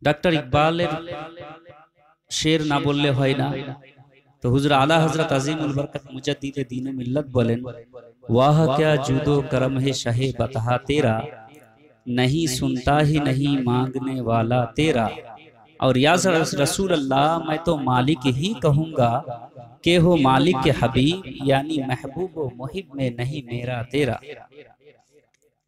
Doctor Iqbal शेर ना बोलले হয় না। तो हुजूर आला हजरत अजीमुल बरकत मुजद्दिद दीन मिल्लत बोलें, वाह क्या जूदो करम है शहे बतहा तेरा, नहीं सुनता ही नहीं मांगने वाला तेरा। और या रसूल अल्लाह, मैं तो मालिक ही कहूँगा के हो मालिक के हबीब, यानी महबूब व मुहिब में नहीं मेरा तेरा।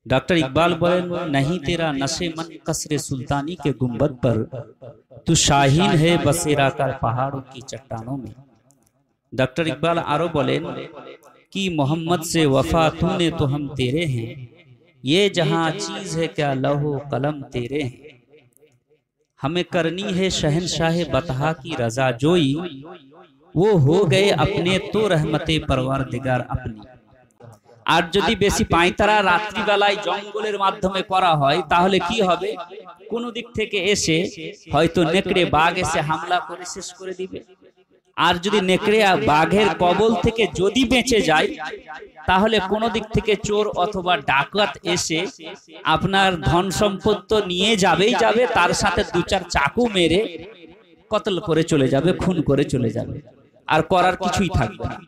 डॉक्टर इकबाल बोले, नहीं तेरा नशे मन कसरे सुल्तानी के गुंबद पर, तू शाहीन है बसेरा कर पहाड़ों की चट्टानों में। डॉक्टर इकबाल आरो बोले कि मोहम्मद से वफा तूने तो हम तेरे हैं, ये जहां चीज है क्या लौह कलम तेरे हैं। हमें करनी है शहनशाह बतहा की रजा जोई, वो हो गए अपने तो रहमते परवरदिगार अपनी। আর যদি বেশি পায়তারা রাত্রি বেলায় জঙ্গলের মাধ্যমে করা হয় তাহলে কি হবে? কোন দিক থেকে এসে হয়তো নেকড়ে বাঘ এসে হামলা করে শেষ করে দিবে। আর যদি নেকড়ে বাঘের কবল থেকে যদি বেঁচে যায় তাহলে কোন দিক থেকে চোর অথবা ডাকাত এসে আপনার ধন সম্পদ তো নিয়ে যাবেই যাবে, তার সাথে দু চার চাকু মেরে কতল করে চলে যাবে, খুন করে চলে যাবে, আর করার কিছুই থাকবে না।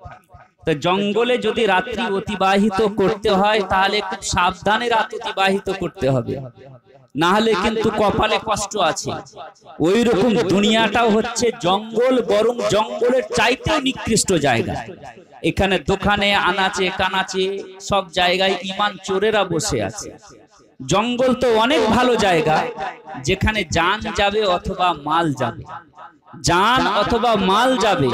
তো জঙ্গলে যদি রাত্রি অতিবাহিত করতে হয় তাহলে খুব সাবধানে রাত অতিবাহিত করতে হবে, না হলে কিন্তু কপালে কষ্ট আছে। ওই রকম দুনিয়াটাও হচ্ছে জঙ্গল, বরং জঙ্গলের চাইতেও নিকৃষ্ট জায়গা। এখানে দোকানে আনাচে কানাচে সব জায়গায় ঈমান চোরেরা বসে আছে। জঙ্গল তো অনেক ভালো জায়গা যেখানে জান যাবে অথবা মাল যাবে, জান অথবা মাল যাবে।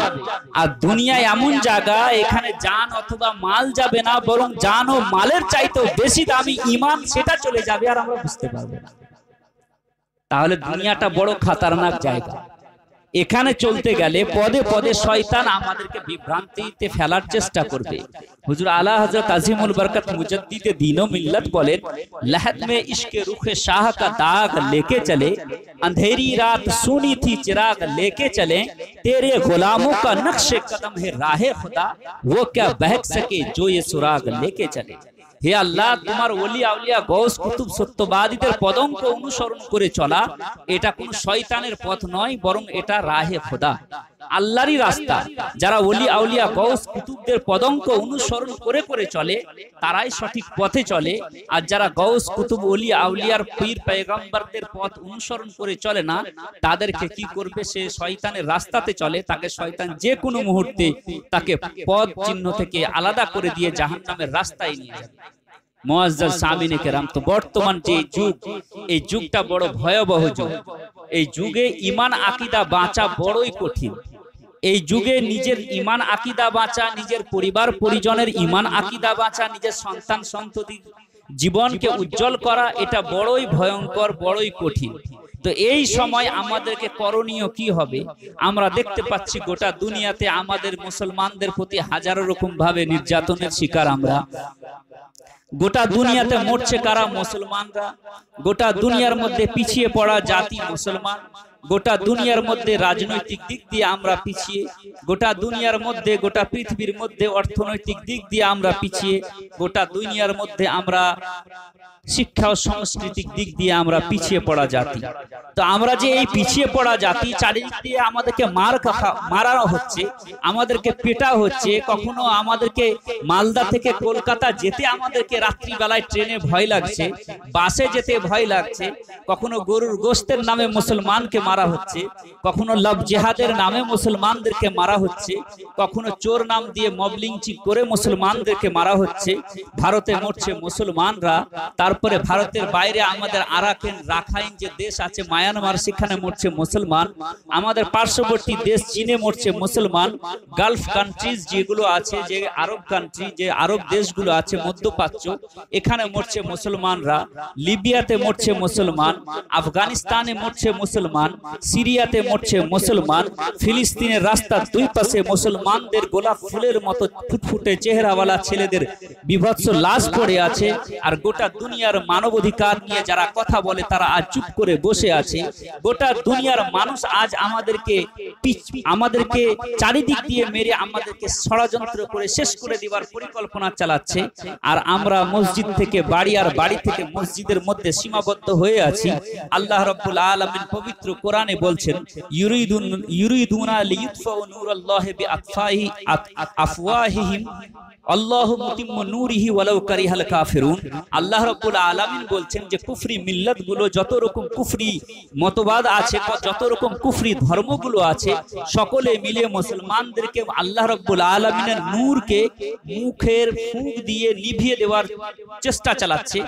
আর দুনিয়া এমন জায়গা এখানে জান অথবা মাল যাবে না, বরং জান ও মালের চাইতেও বেশি দামি ঈমান, সেটা চলে যাবে আর আমরা বুঝতে পারবো না। তাহলে দুনিয়াটা বড় খতরনাক জায়গা। এখানে চলতে গেলে পদে পদে শয়তান আমাদেরকে বিভ্রান্তিতে ফেলার চেষ্টা করবে। হুজুর আলা হযরত আজিমুল বরকত মুজদ্দিদ দীন ও মিল্লত বলেন, लहद में इश्क रुखे शाह का दाग लेके चले, अंधेरी रात सुनी थी चिराग लेके चले, तेरे गुलामों का नक्शे कदम है राहे खुदा, वो क्या बहक सके जो ये सुराग लेके चले। হে আল্লাহ, তোমার ওলি আউলিয়া গৌস কুতুব সত্যবাদীদের পদঙ্ক অনুসরণ করে চলা এটা কোন শয়তানের পথ নয়, বরং এটা রাহে খোদা, আল্লাহরই রাস্তা। যারা ওলি আউলিয়া গৌস কুতুবদের পদঙ্ক অনুসরণ করে করে চলে তারাই সঠিক পথে চলে। আর যারা গৌস কুতুব ওলি আউলিয়ার পীর পয়গম্বরদের পথ অনুসরণ করে চলে না, তাদেরকে কি করবে? সে শয়তানের রাস্তাতে চলে, তাকে শয়তান যে কোনো মুহূর্তে তাকে পথ চিহ্ন থেকে আলাদা করে দিয়ে জাহান্নামের রাস্তায় নিয়ে যাবে। মুআজ্জাজ সামিনে কেরাম, তো বর্তমান যে যুগ, এই যুগটা বড় ভয়াবহ যুগ। এই যুগে ঈমান আকীদা বাঁচা বড়ই কঠিন। এই যুগে নিজের ঈমান আকীদা বাঁচা, নিজের পরিবার পরিজনের ঈমান আকীদা বাঁচা, নিজের সন্তান সন্ততির জীবনকে উজ্জ্বল করা, এটা বড়ই ভয়ঙ্কর, বড়ই কঠিন। তো এই সময় আমাদেরকে করণীয় কি হবে? আমরা দেখতে পাচ্ছি গোটা দুনিয়াতে আমাদের মুসলমানদের প্রতি হাজারো রকম ভাবে নির্যাতনের শিকার আমরা। গোটা দুনিয়াতে মরছে কারা? মুসলমানরা। গোটা দুনিয়ার মধ্যে পিছিয়ে পড়া জাতি মুসলমান। গোটা দুনিয়ার মধ্যে রাজনৈতিক দিক দিয়ে আমরা পিছিয়ে, গোটা দুনিয়ার মধ্যে, গোটা পৃথিবীর মধ্যে অর্থনৈতিক দিক দিয়ে আমরা পিছিয়ে, গোটা দুনিয়ার মধ্যে আমরা শিক্ষা ও সাংস্কৃতিক দিক দিয়ে আমরা পিছিয়ে পড়া জাতি। তো আমরা যে এই পিছিয়ে পড়া জাতি, চারিদিক দিয়ে আমাদেরকে মারানো হচ্ছে, আমাদেরকে পেটা হচ্ছে। কখনো আমাদেরকে মালদা থেকে কলকাতা যেতে আমাদেরকে রাত্রি বেলায় ট্রেনে ভয় লাগছে, বাসে যেতে ভয় লাগছে। কখনো গরুর গোশতের নামে মুসলমানকে মারা হচ্ছে, কখনো লাভ জিহাদের নামে মুসলমানদেরকে মারা হচ্ছে, কখনো চোর নাম দিয়ে মব লিঞ্চিং করে মুসলমানদেরকে মারা হচ্ছে। ভারতে মরছে মুসলমানরা, তারপরে ভারতের বাইরে আমাদের আরাকান রাখাইন যে দেশ আছে মায়ানমার, সেখানে মরছে মুসলমান। আমাদের পার্শ্ববর্তী দেশ চীনে মরছে মুসলমান। গালফ কান্ট্রিজ যেগুলো আছে, যে আরব কান্ট্রি, যে আরব দেশগুলো আছে মধ্যপ্রাচ্য, এখানে মরছে মুসলমানরা। লিবিয়াতে মরছে মুসলমান, আফগানিস্তানে মরছে মুসলমান, সিরিয়াতে মরছে মুসলমান। ফিলিস্তিনের রাস্তার দুই পাশে মুসলমানদের গোলাপ ফুলের মতো ফুটফুটে চেহারাওয়ালা ছেলেদের বিভৎস লাশ পড়ে আছে। আর গোটা দুনিয়া দুনিয়ার মানবাধিকার নিয়ে যারা কথা বলে তারা আজ চুপ করে বসে আছে। গোটা দুনিয়ার মানুষ আজ আমাদেরকে চারিদিক দিয়ে মেরে আমাদেরকে ষড়যন্ত্র করে শেষ করে দেওয়ার পরিকল্পনা চালাচ্ছে। আর আমরা মসজিদ থেকে বাড়ি আর বাড়ি থেকে মসজিদের মধ্যে সীমাবদ্ধ হয়ে আছি। আল্লাহ রাব্বুল আলামিন পবিত্র কোরআনে বলছেন, ইউরিদুনা লিইউতফাউ নূরাল্লাহি বিআফওয়াহিহিম আল্লাহু মুতিম্মু নূরিহি ওয়ালাউ কারিহাল কাফিরুন। আল্লাহ রাব্বুল আলামিন বলছেন যে কুফরি মিল্লাতগুলো, যত রকম কুফরি মতবাদ আছে, যত রকম কুফরি ধর্মগুলো আছে, সকলে মিলে মুসলমানদেরকে আল্লাহ রাব্বুল আলামিনের নূরকে মুখের ফুঁক দিয়ে নিভিয়ে দেওয়ার চেষ্টা চালাচ্ছে।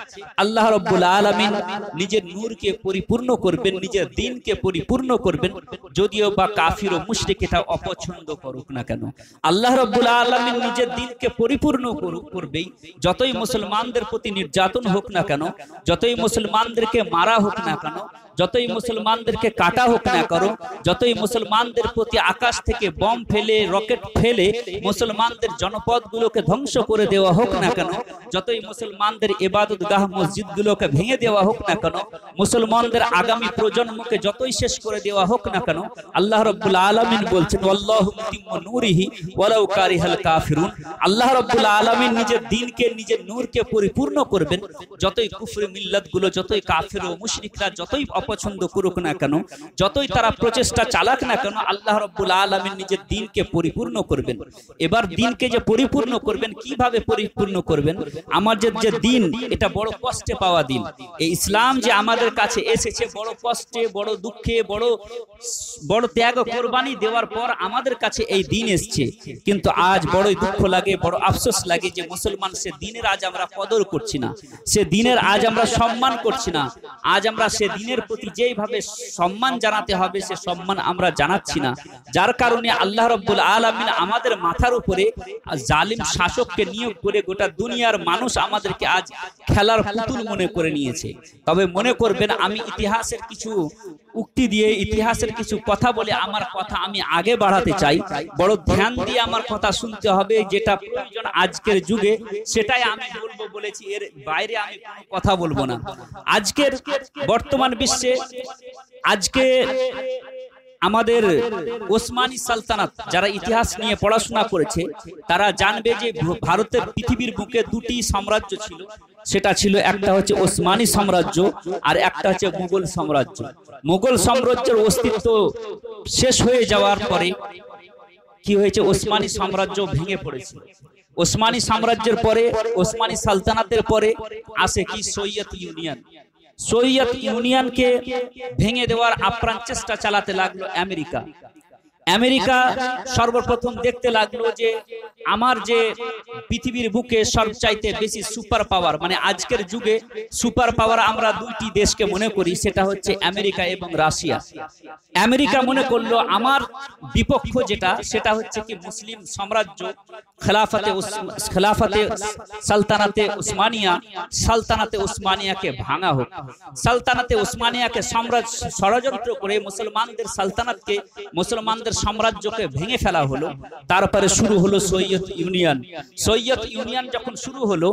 আল্লাহ রাব্বুল আলামিন নিজের নূরকে পরিপূর্ণ করবেন, নিজের দ্বীনকে পরিপূর্ণ করবেন, যদিও বা কাফির ও মুশরিক এটা অপছন্দ করুক না কেন। আল্লাহ রাব্বুল আলামিন নিজের দ্বীনকে পরিপূর্ণ করবেই। যতই মুসলমানদের প্রতি নির্যাতন হোক না কেন, যতই মুসলমানদেরকে মারা হোক না কেন, যতই মুসলমানদেরকে কাটা হোক না করো, যতই মুসলমানদের প্রতি আকাশ থেকে বম ফেলে রকেট ফেলে মুসলমানদের জনপদগুলোকে ধ্বংস করে দেওয়া হোক না কেন, যতই মুসলমানদের ইবাদতগাহ মসজিদগুলোকে ভেঙে দেওয়া হোক না কেন, মুসলমানদের আগামী প্রজন্মকে যতই শেষ করে দেওয়া হোক না কেন, আল্লাহ রাব্বুল আলামিন বলছেন ওয়াল্লাহু মুতিম্মু নূরিহি ওয়ালাউ কারিহাল কাফিরুন। আল্লাহ রাব্বুল আলামিন নিজের দ্বীনকে, নিজের নূরকে পরিপূর্ণ করবেন। যতই কুফরি মিল্লাতগুলো, যতই কাফির ও মুশরিকরা যতই অপছন্দ করুক না কেন, যতই তারা প্রচেষ্টা চালাক না কেন, আল্লাহ রাব্বুল আলামিন নিজের দ্বীনকে পরিপূর্ণ করবেন। এবার দ্বীনকে যে পরিপূর্ণ করবেন, কিভাবে পরিপূর্ণ করবেন? আমার যে দ্বীন, এটা বড় কষ্টে পাওয়া দ্বীন। এই ইসলাম যে আমাদের কাছে এসেছে বড় কষ্টে, বড় দুঃখে, বড় ত্যাগ কোরবানি দেওয়ার পর আমাদের কাছে এই দ্বীন এসেছে। কিন্তু আজ বড়ই দুঃখ লাগে, বড় আফসোস লাগে যে মুসলমান সে দ্বীনের আজ আমরা কদর করছি না, সে দ্বীনের আজ আমরা সম্মান করছি না। আজ আমরা সে দ্বীনের প্রতি যেইভাবে সম্মান জানাতে হবে সে সম্মান আমরা জানাচ্ছি না। যার কারণে আল্লাহ রাব্বুল আলামিন আমাদের মাথার উপরে জালিম শাসককে নিয়োগ করে গোটা দুনিয়ার মানুষ আমাদেরকে আজ খেলার পুতুল মনে করে নিয়েছে। তবে মনে করবেন, আমি ইতিহাসের কিছু উক্তি দিয়ে, ইতিহাসের কিছু কথা বলে আমার কথা আমি আগে বাড়াতে চাই। বড় ধ্যান দিয়ে আমার কথা শুনতে হবে, যেটা প্রয়োজন আজকের যুগে সেটাই আমি বলবো বলেছি, এর বাইরে আমি কোনো কথা বলবো না। আজকের বর্তমান বিশ্বে আজকে আমাদের ওসমানী সালতানাত, যারা ইতিহাস নিয়ে পড়াশোনা করেছে তারা জানবে যে ভারতের পৃথিবীর বুকে দুটি সাম্রাজ্য ছিল। সেটা ছিল, একটা হচ্ছে ওসমানী সাম্রাজ্য আর একটা হচ্ছে মুঘল সাম্রাজ্য। মুঘল সাম্রাজ্যের অস্তিত্ব শেষ হয়ে যাওয়ার পরে কি হয়েছে, ওসমানী সাম্রাজ্য ভেঙে পড়েছে। ওসমানী সাম্রাজ্যের পরে, ওসমানী সালতানাতের পরে আসে কি, সোভিয়েত ইউনিয়ন। সোভিয়েত ইউনিয়নকে ভেঙে দেওয়ার আপ্রাণ চেষ্টা চালাতে লাগলো আমেরিকা। আমেরিকা সর্বপ্রথম দেখতে লাগলো যে আমার যে পৃথিবীর বুকে সবচাইতে বেশি সুপার পাওয়ার, মানে আজকের যুগে সুপার পাওয়ার আমরা দুইটি দেশকে মনে করি, সেটা হচ্ছে আমেরিকা এবং রাশিয়া। আমেরিকা মনে করলো আমার বিপক্ষ যেটা, সেটা হচ্ছে কি মুসলিম সাম্রাজ্য, খেলাফতে সালতানাতে উসমানিয়া, সালতানাতে উসমানিয়াকে ভাঙা হোক। সালতানাতে উসমানিয়াকে ষড়যন্ত্র করে মুসলমানদের সালতানাতকে, মুসলমানদের সাম্রাজ্যকে ভেঙে ফেলা হলো। তারপরে শুরু হলো সোভিয়েত ইউনিয়ন। সোভিয়েত ইউনিয়ন যখন শুরু হলো,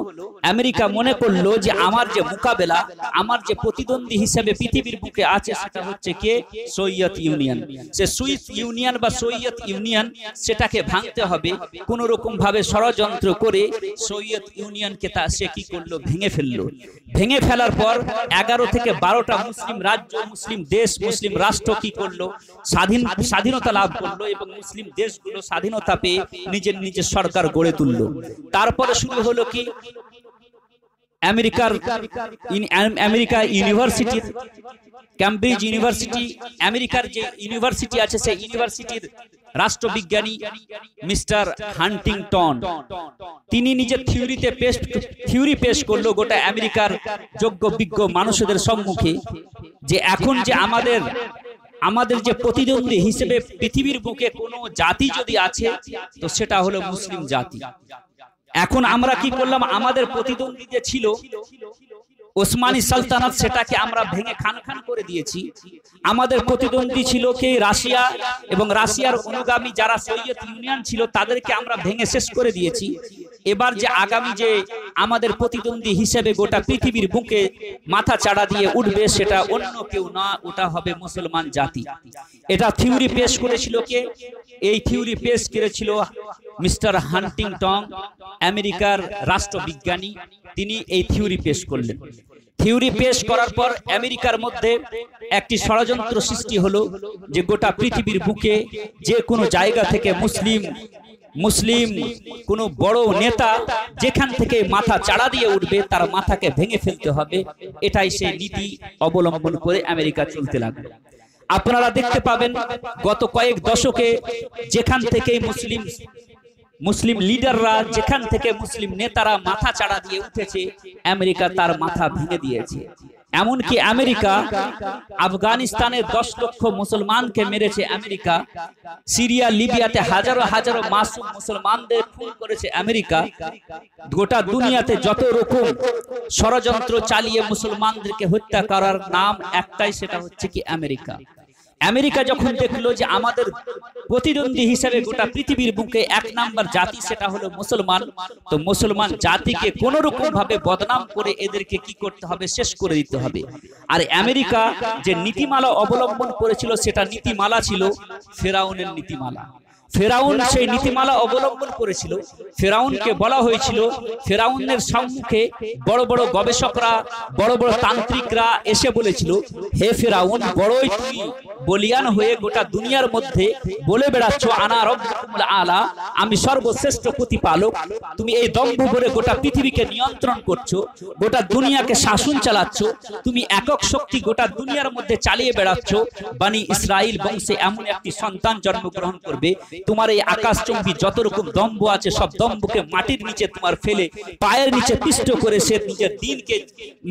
আমেরিকা মনে করলো যে আমার যে মোকাবেলা, আমার যে প্রতিদ্বন্দ্বী হিসেবে পৃথিবীর বুকে আছে সেটা হচ্ছে কে, সোভিয়েত ইউনিয়ন। সে সুইস ইউনিয়ন বা সোভিয়েত ইউনিয়ন, সেটাকে ভাঙতে হবে। কোন রকম ভাবে ষড়যন্ত্র করে সোভিয়েত ইউনিয়নকে সে কি করলো, ভেঙে ফেললো। ভেঙে ফেলার পর 11 থেকে 12টা মুসলিম রাজ্য, মুসলিম দেশ, মুসলিম রাষ্ট্র কি করলো, স্বাধীনতা লাভ করলো এবং মুসলিম দেশগুলো স্বাধীনতা পেয়ে নিজের নিজের সরকার গড়ে তুললো। তারপরে শুরু হলো কি, আমেরিকা ইউনিভার্সিটির, ক্যামব্রিজ ইউনিভার্সিটি, আমেরিকার যে ইউনিভার্সিটি আছে সেই ইউনিভার্সিটির রাষ্ট্রবিজ্ঞানী মিস্টার হান্টিংটন, তিনি নিজের থিওরি পেশ করলো গোটা আমেরিকার যোগ্য বিজ্ঞ মানুষদের সম্মুখে, যে এখন যে আমাদের যে প্রতিদ্বন্দ্বী হিসেবে পৃথিবীর বুকে কোনো জাতি যদি আছে তো সেটা হলো মুসলিম জাতি। এখন আমরা কি করলাম, আমাদের প্রতিদ্বন্দ্বী যে ছিল ওসমানী সালতানাত, সেটাকে আমরা ভেঙে খান খান করে দিয়েছি। আমাদের প্রতিদ্বন্দ্বী ছিল কে, রাশিয়া, এবং রাশিয়ার অনুগামী যারা সোভিয়েত ইউনিয়ন ছিল তাদেরকে আমরা ভেঙে শেষ করে দিয়েছি। এবার যে আগামী যে আমাদের প্রতিদ্বন্দ্বী হিসেবে গোটা পৃথিবীর বুকে মাথা চাড়া দিয়ে উঠবে সেটা অন্য কেউ না, ওটা হবে মুসলমান জাতি। এটা থিওরি পেশ করেছিল কে? এই থিওরি পেশ করেছিল মিস্টার হান্টিংটন, আমেরিকার রাষ্ট্রবিজ্ঞানী। তিনি এই থিওরি পেশ করলেন। থিওরি পেশ করার পর আমেরিকার মধ্যে একটি ষড়যন্ত্র সৃষ্টি হলো যে গোটা পৃথিবীর বুকে যে কোনো জায়গা থেকে মুসলিম কোনো বড় নেতা যেখান থেকে মাথা চাড়া দিয়ে উঠবে তার মাথাকে ভেঙে ফেলতে হবে। এটাই সে নীতি অবলম্বন করে আমেরিকা চলতে লাগলো। আপনারা দেখতে পাবেন গত কয়েক দশকে যেখান থেকে মুসলিম লিডাররা, যেখান থেকে মুসলিম নেতারা মাথা চাড়া দিয়ে উঠেছে, আমেরিকা তার মাথা ভেঙে দিয়েছে। এমনকি আমেরিকা আফগানিস্তানের 10 লক্ষ মুসলমানকে মেরেছে আমেরিকা, সিরিয়া লিবিয়াতে হাজারো হাজারো মাসুম মুসলমানদের খুন করেছে আমেরিকা। গোটা দুনিয়াতে যত রকম ষড়যন্ত্র চালিয়ে মুসলমানদেরকে হত্যা করার নাম একটাই, সেটা হচ্ছে কি আমেরিকা। আমেরিকা যখন দেখলো যে আমাদের প্রতিদ্বন্দ্বী হিসেবে গোটা পৃথিবীর বুকে 1 নাম্বার জাতি সেটা হলো মুসলমান, তো মুসলমান জাতিকে কোন রকম ভাবে বদনাম করে এদেরকে কি করতে হবে, শেষ করে দিতে হবে। আর আমেরিকা যে নীতিমালা অবলম্বন করেছিল সেটা নীতিমালা ছিল ফেরাউনের নীতিমালা। ফেরাউন সেই নীতিমালা অবলম্বন করেছিল। ফেরাউনকে বলা হয়েছিল, ফেরাউনের সম্মুখে বড় বড় গবেষকরা, বড় বড় তান্ত্রিকরা এসে বলেছিল, হে ফেরাউন, বড়ই তুমি বলিয়ান হয়ে গোটা দুনিয়ার মধ্যে বলে বেড়াচ্ছ আনা রব্বুকুমুল আলা, আমি সর্বশ্রেষ্ঠ প্রতিপালক। তুমি এই দম্ভ ভরে গোটা পৃথিবীকে নিয়ন্ত্রণ করছো, গোটা দুনিয়াকে শাসন চালাচ্ছ, তুমি একক শক্তি গোটা দুনিয়ার মধ্যে চালিয়ে বেড়াচ্ছ। বনি ইসরাইল বংশে এমন একটি সন্তান জন্মগ্রহণ করবে, তোমার এই আকাশচুম্বী যত রকম দম্ভ আছে সব দম্ভকে মাটির নিচে তোমার ফেলে পায়ের নিচে পিষ্ট করে সে নিজের দিনকে,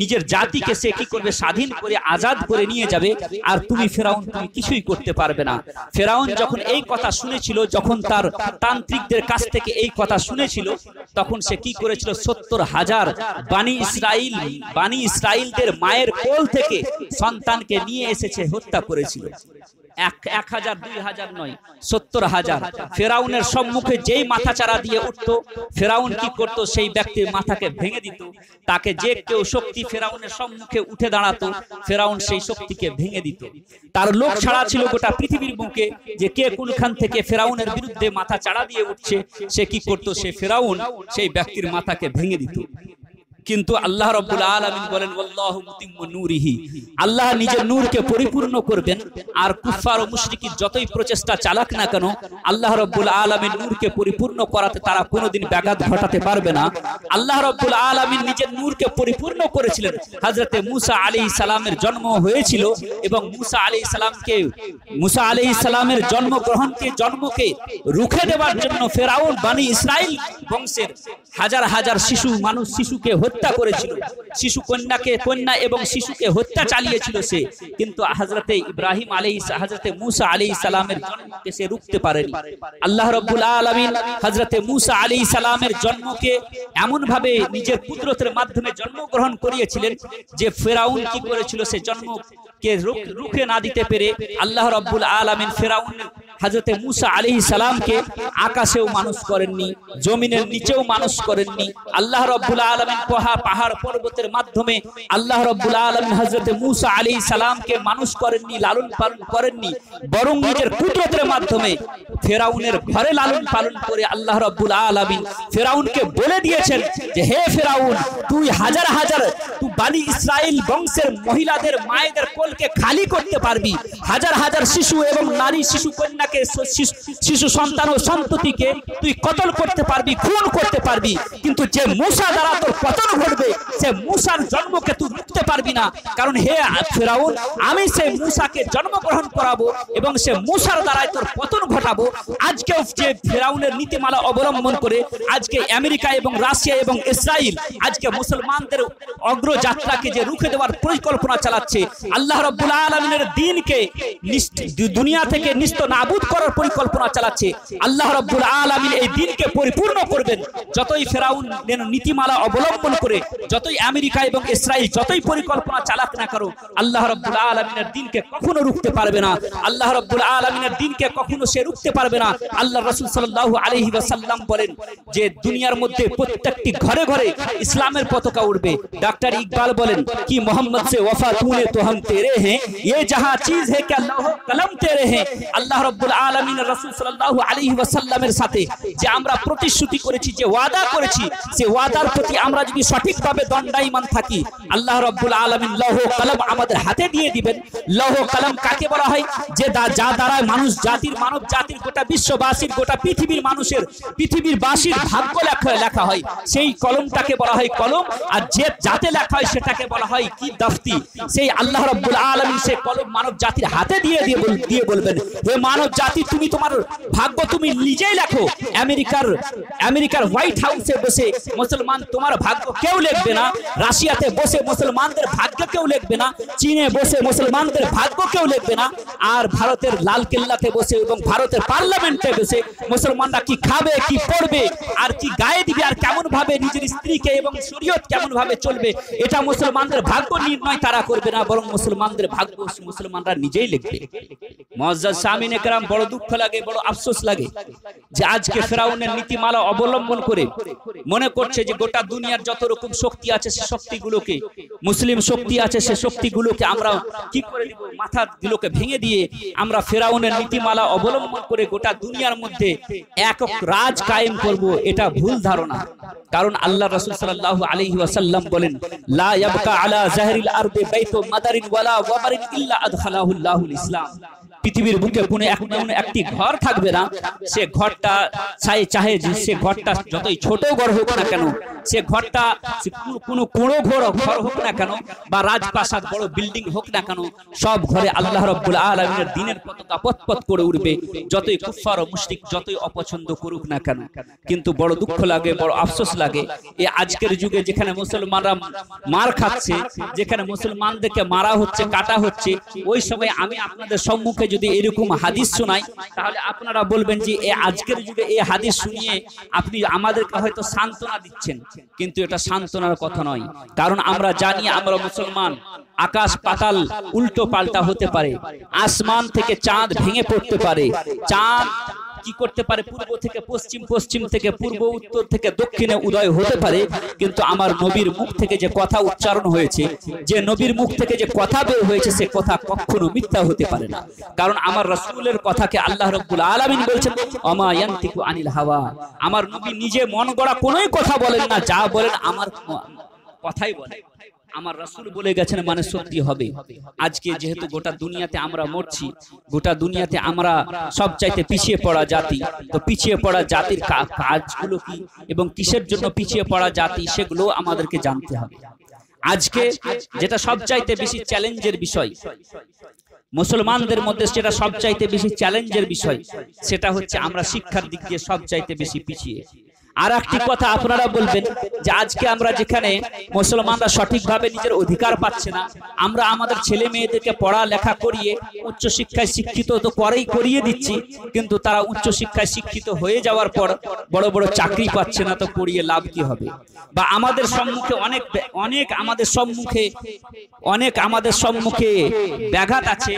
নিজের জাতিকে সে কি করবে, স্বাধীন করে আজাদ করে নিয়ে যাবে। আর তুমি ফেরাউন, তুমি কিছুই করতে পারবে না। ফেরাউন যখন এই কথা শুনেছিল, যখন তার তান্ত্রিকদের কাছ থেকে এই কথা শুনেছিল, তখন সে কি করেছিল, 70,000 বানি ইসরাইলদের মায়ের কোল থেকে সন্তানকে নিয়ে এসেছে, হত্যা করেছিল। 1000 2000 নয়, 70,000। ফেরাউনের সম্মুখে যেই মাথা চারা দিয়ে উঠতো, ফেরাউন কি করত, সেই ব্যক্তির মাথাকে ভেঙে দিত। তাকে যে কেউ শক্তি ফেরাউনের সম্মুখে উঠে দাঁড়াতো, ফেরাউন সেই শক্তিকে ভেঙে দিত। তার লোক ছাড়া ছিল গোটা পৃথিবীর বুকে যে কে কোনখান থেকে ফেরাউনের বিরুদ্ধে মাথা চারা দিয়ে উঠছে, সে কি করত, সে ফেরাউন সেই ব্যক্তির মাথাকে ভেঙে দিত। কিন্তু আল্লাহ রাব্বুল আলামিন বলেন, ওয়াল্লাহু মুতিম্মু নূরিহি, আল্লাহ নিজের নূরকে পরিপূর্ণ করবেন। আর কুফফার ও মুশরিকিন যতই প্রচেষ্টা চালাক না কেন, আল্লাহ রাব্বুল আলামিন নূরকে পরিপূর্ণ করাতে তারা কোনোদিন ব্যাঘাত ঘটাতে পারবে না। আল্লাহ রাব্বুল আলামিন নিজের নূরকে পরিপূর্ণ করেছিলেন। হযরতে মূসা আলাইহিস সালামের জন্ম হয়েছিল এবং মূসা আলাইহিস সালামের জন্মকে রুখে দেওয়ার জন্য ফেরাউন বনি ইসরাইল বংশের হাজার হাজার শিশুকে হত্যা করেছিল, কন্যা এবং শিশুকে হত্যা চালিয়েছিল সে। কিন্তু হযরতে মূসা আলাইহিস সালামের জন্মকে সে রুখতে পারেনি। আল্লাহ রাব্বুল আলামিন হযরতে মূসা আলাইহিস সালামের জন্মকে এমন ভাবে নিজের কুদরতের মাধ্যমে জন্মগ্রহণ করিয়েছিলেন যে ফেরাউন কি করেছিল, সে জন্মকে রুখে না দিতে পেরে আল্লাহ রাব্বুল আলামিন ফেরাউন হযরতে মূসা আলাইহিস সালামকে আকাশেও মানুষ করেননি, জমিনের নিচেও মানুষ করেননি। আল্লাহ রাব্বুল আলামিন পাহাড় পর্বতের মাধ্যমে আল্লাহ রাব্বুল আলামিন হযরতে মূসা আলাইহিস সালামকে মানুষ করেননি, লালন পালন করেননি, বরং নিজের কুদরতের মাধ্যমে ফেরাউনের ঘরে লালন পালন করে আল্লাহ রাব্বুল আলামিন ফেরাউনকে বলে দিয়েছেন যে হে ফেরাউন, তুই হাজার হাজার বনি ইসরাইল বংশের মহিলাদের মায়েদের কোলকে খালি করতে পারবি, হাজার হাজার শিশু এবং নারী শিশু কন্যাকে, শিশু সন্তান ও সন্ততিকে তুই কতল করতে পারবি, খুন করতে পারবি, কিন্তু যে মূসা দ্বারা তোর পতন ঘটবে সে মূসার জন্মকে তুই রুখতে পারবি না। কারণ হে ফেরাউন, আমি সেই মূসাকে জন্মগ্রহণ করাবো এবং সে মূসার দ্বারাই তোর পতন ঘটাবো। আজকেও যে ফেরাউনের নীতিমালা অবলম্বন করে আজকে আমেরিকা এবং রাশিয়া এবং ইসরায়েল আজকে মুসলমানদের অগ্রযাত্রাকে যে রুখে দেওয়ার পরিকল্পনা চালাচ্ছে, আল্লাহ রাব্বুল আলামিনের দ্বীনকে দুনিয়া থেকে নিস্ত নাবুদ নাবুদ করার পরিকল্পনা চালাচ্ছে। আল্লাহ রাব্বুল আলামিন এই দিনকে পরিপূর্ণ করবেন। যতই ফেরাউন নীতিমালা অবলম্বন করে, যতই আমেরিকা এবং ইসরায়েল যতই পরিকল্পনা চালাক না করো, আল্লাহ রাব্বুল আলামিনের দিনকে কখনো রুখতে পারবে না। আল্লাহ রাব্বুল আলামিনের দিনকে কখনো সে রুখতে পারবে না। আল্লাহ রাসূল সাল্লাল্লাহু আলাইহি ওয়াসাল্লাম বলেন যে দুনিয়ার মধ্যে প্রত্যেকটি ঘরে ঘরে ইসলামের পতাকা উঠবে। डॉक्टर इकबाल बोलें कि मोहम्मद से वफा तूने तो हम तेरे हैं, ये जहां चीज है क्या लौह कलम तेरे हैं। আল্লাহ রাব্বুল আলামিন রাসূল সাল্লাল্লাহু আলাইহি ওয়াসাল্লামের সাথে যে আমরা প্রতিশ্রুতি করেছি, যে ওয়াদা করেছি, সে ওয়াদার প্রতি আমরা যদি সঠিকভাবে দণ্ডায়মান থাকি, আল্লাহ রাব্বুল আলামিন লৌহ কলম আমাদের হাতে দিয়ে দিবেন। লৌহ কলম কাকে বলা হয়? যে যা দ্বারা মানুষ জাতির, মানব জাতির, গোটা বিশ্ববাসীর, গোটা পৃথিবীর মানুষের, পৃথিবীর বাসীর ভাগ্য লেখা হয়, সেই কলমটাকে বলা হয় কলম। আর যে যাতে লেখা হয় সেটাকে বলা হয় কি? দফতি। সেই আল্লাহ রাব্বুল আলামিন সেই কলম মানব জাতির হাতে দিয়ে বলবেন, হে মানব জাতি, তুমি তোমার ভাগ্য তুমি নিজেই লেখো। আমেরিকার হোয়াইট হাউসে বসে মুসলমান তোমার ভাগ্য কেউ লিখবে না। রাশিয়াতে বসে মুসলমানদের ভাগ্য কেউ লিখবে না। চীনে বসে মুসলমানদের ভাগ্য কেউ লিখবে না। আর ভারতের লাল কেল্লাতে বসে এবং ভারতের পার্লামেন্টে বসে মুসলমানরা কি খাবে, কি পড়বে, আর কি গায়ে দিবে, আর কেমন ভাবে নিজের স্ত্রীকে এবং শরীয়ত কেমন ভাবে চলবে, এটা মুসলমানদের ভাগ্য নির্ণয় তারা করবে না, বরং মুসলমানদের ভাগ্য মুসলমানরা নিজেই লিখবে। মুআজ্জাজ সামিনে কেরাম, বড় দুঃখ লাগে, বড় আফসোস লাগে যে আজকে ফেরাউনের নীতিমালা অবলম্বন করে মনে করছে যে গোটা দুনিয়ার যত রকম শক্তি আছে সে শক্তিগুলোকে, মুসলিম শক্তি আছে সে শক্তিগুলোকে আমরা কি করে দিব, মাথাগুলোকে ভেঙে দিয়ে আমরা ফেরাউনের নীতিমালা অবলম্বন করে গোটা দুনিয়ার মধ্যে একক রাজ কায়েম করব। এটা ভুল ধারণা। কারণ আল্লাহ রাসূল সাল্লাল্লাহু আলাইহি ওয়াসাল্লাম বলেন, লা ইয়াবকা আলা জাহরিল আরদি বাইতু মাদারিন ওয়ালা ওয়াবারিন ইল্লা আদখালাহুল্লাহুল ইসলাম। পৃথিবীর বুকে কোনো একটি ঘর থাকবে না, সে ঘরটা চাহে সে ঘরটা যতই ছোট ঘর হোক না কেন, সে ঘরটা কোনো কুঁড়ো ঘর হোক না কেন, বা রাজপ্রাসাদ বড় বিল্ডিং হোক না কেন, সব ঘরে আল্লাহ রাব্বুল আলামিনের দ্বীনের পতাকা পতপত করে উঠবে, যতই কুফফার ও মুশরিক যতই অপছন্দ করুক না কেন। কিন্তু বড় দুঃখ লাগে, বড় আফসোস লাগে, এই আজকের যুগে যেখানে মুসলমানরা মার খাচ্ছে, যেখানে মুসলমানদেরকে মারা হচ্ছে, কাটা হচ্ছে, ওই সময় আমি আপনাদের সম্মুখে যদি এরকম হাদিস শোনাই, তাহলে আপনারা বলবেন যে এই আজকের যুগে এই হাদিস শুনিয়ে আপনি আমাদেরকে হয়তো সান্ত্বনা দিচ্ছেন, কিন্তু এটা সান্ত্বনার কথা নয়। কারণ আমরা জানি আমরা মুসলমান, আকাশ পাতাল উল্টো পাল্টা হতে পারে, আসমান থেকে চাঁদ ভেঙে পড়তে পারে, চাঁদ কি করতে পারে, পূর্ব থেকে পশ্চিম, পশ্চিম থেকে পূর্ব, উত্তর থেকে দক্ষিণে উদয় হতে পারে। কিন্তু আমার নবীর মুখ থেকে যে কথা উচ্চারণ হয়েছে, যে নবীর মুখ থেকে যে কথা বের হয়েছে, সে কথা কখনো মিথ্যা হতে পারে না। কারণ আমার রাসূলের কথাকে আল্লাহ রাব্বুল আলামিন বলেছেন, ওমা ইয়ানতিকু আনিল হাওয়া। আমার নবী নিজে মন গড়া কোনোই কথা বলেন না, যা বলেন আমার কথাই বলেন। আমার রাসূল বলে গেছেন মানে সত্যি হবে। আজকে যেহেতু গোটা দুনিয়াতে আমরা মরছি, গোটা দুনিয়াতে আমরা সবচাইতে পিছিয়ে পড়া জাতি, তো পিছিয়ে পড়া জাতির কাজগুলো কি এবং কিসের জন্য পিছিয়ে পড়া জাতি, সেগুলো আমাদেরকে জানতে হবে। আজকে যেটা সবচাইতে বেশি চ্যালেঞ্জের বিষয় মুসলমানদের মধ্যে, যেটা সবচাইতে বেশি চ্যালেঞ্জের বিষয়, সেটা হচ্ছে আমরা শিক্ষার দিক দিয়ে সবচাইতে বেশি পিছিয়ে। আর একটি কথা আপনারা বলবেন যে আজকে আমরা যেখানে মুসলমানরা সঠিকভাবে নিজের অধিকার পাচ্ছে না, আমরা আমাদের ছেলে মেয়েদেরকে পড়া লেখা করিয়ে উচ্চ শিক্ষায় শিক্ষিত তো করিয়ে দিচ্ছি, কিন্তু তারা উচ্চ শিক্ষায় শিক্ষিত হয়ে যাওয়ার পর বড় বড় চাকরি পাচ্ছে না, তো পড়িয়ে লাভ কি হবে? বা আমাদের সম্মুখে অনেক আমাদের সম্মুখে ব্যাঘাত আছে,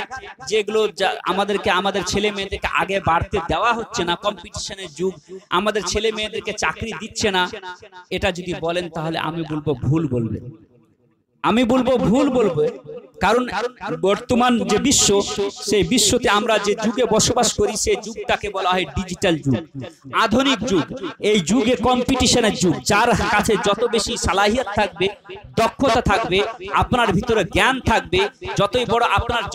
যেগুলো আমাদেরকে আমাদের ছেলে মেয়েদেরকে আগে বাড়তে দেওয়া হচ্ছে না। কম্পিটিশনের যুগ, আমাদের ছেলে মেয়েদেরকে চাকরি দিচ্ছে না। এটা যদি বলেন তাহলে আমি বলবো ভুল বলবেন, ভুল বলবো। কারণ বর্তমান যে বিশ্ব, সেই বিশ্বতে আমরা যে যুগে বসবাস করি, সেই যুগটাকে বলা হয় ডিজিটাল যুগ, আধুনিক যুগ। এই যুগে কম্পিটিশনের যুগ। যার কাছে যত বেশি সালাহিয়াত থাকবে, দক্ষতা থাকবে, আপনার ভিতরে জ্ঞান থাকবে, যতই বড়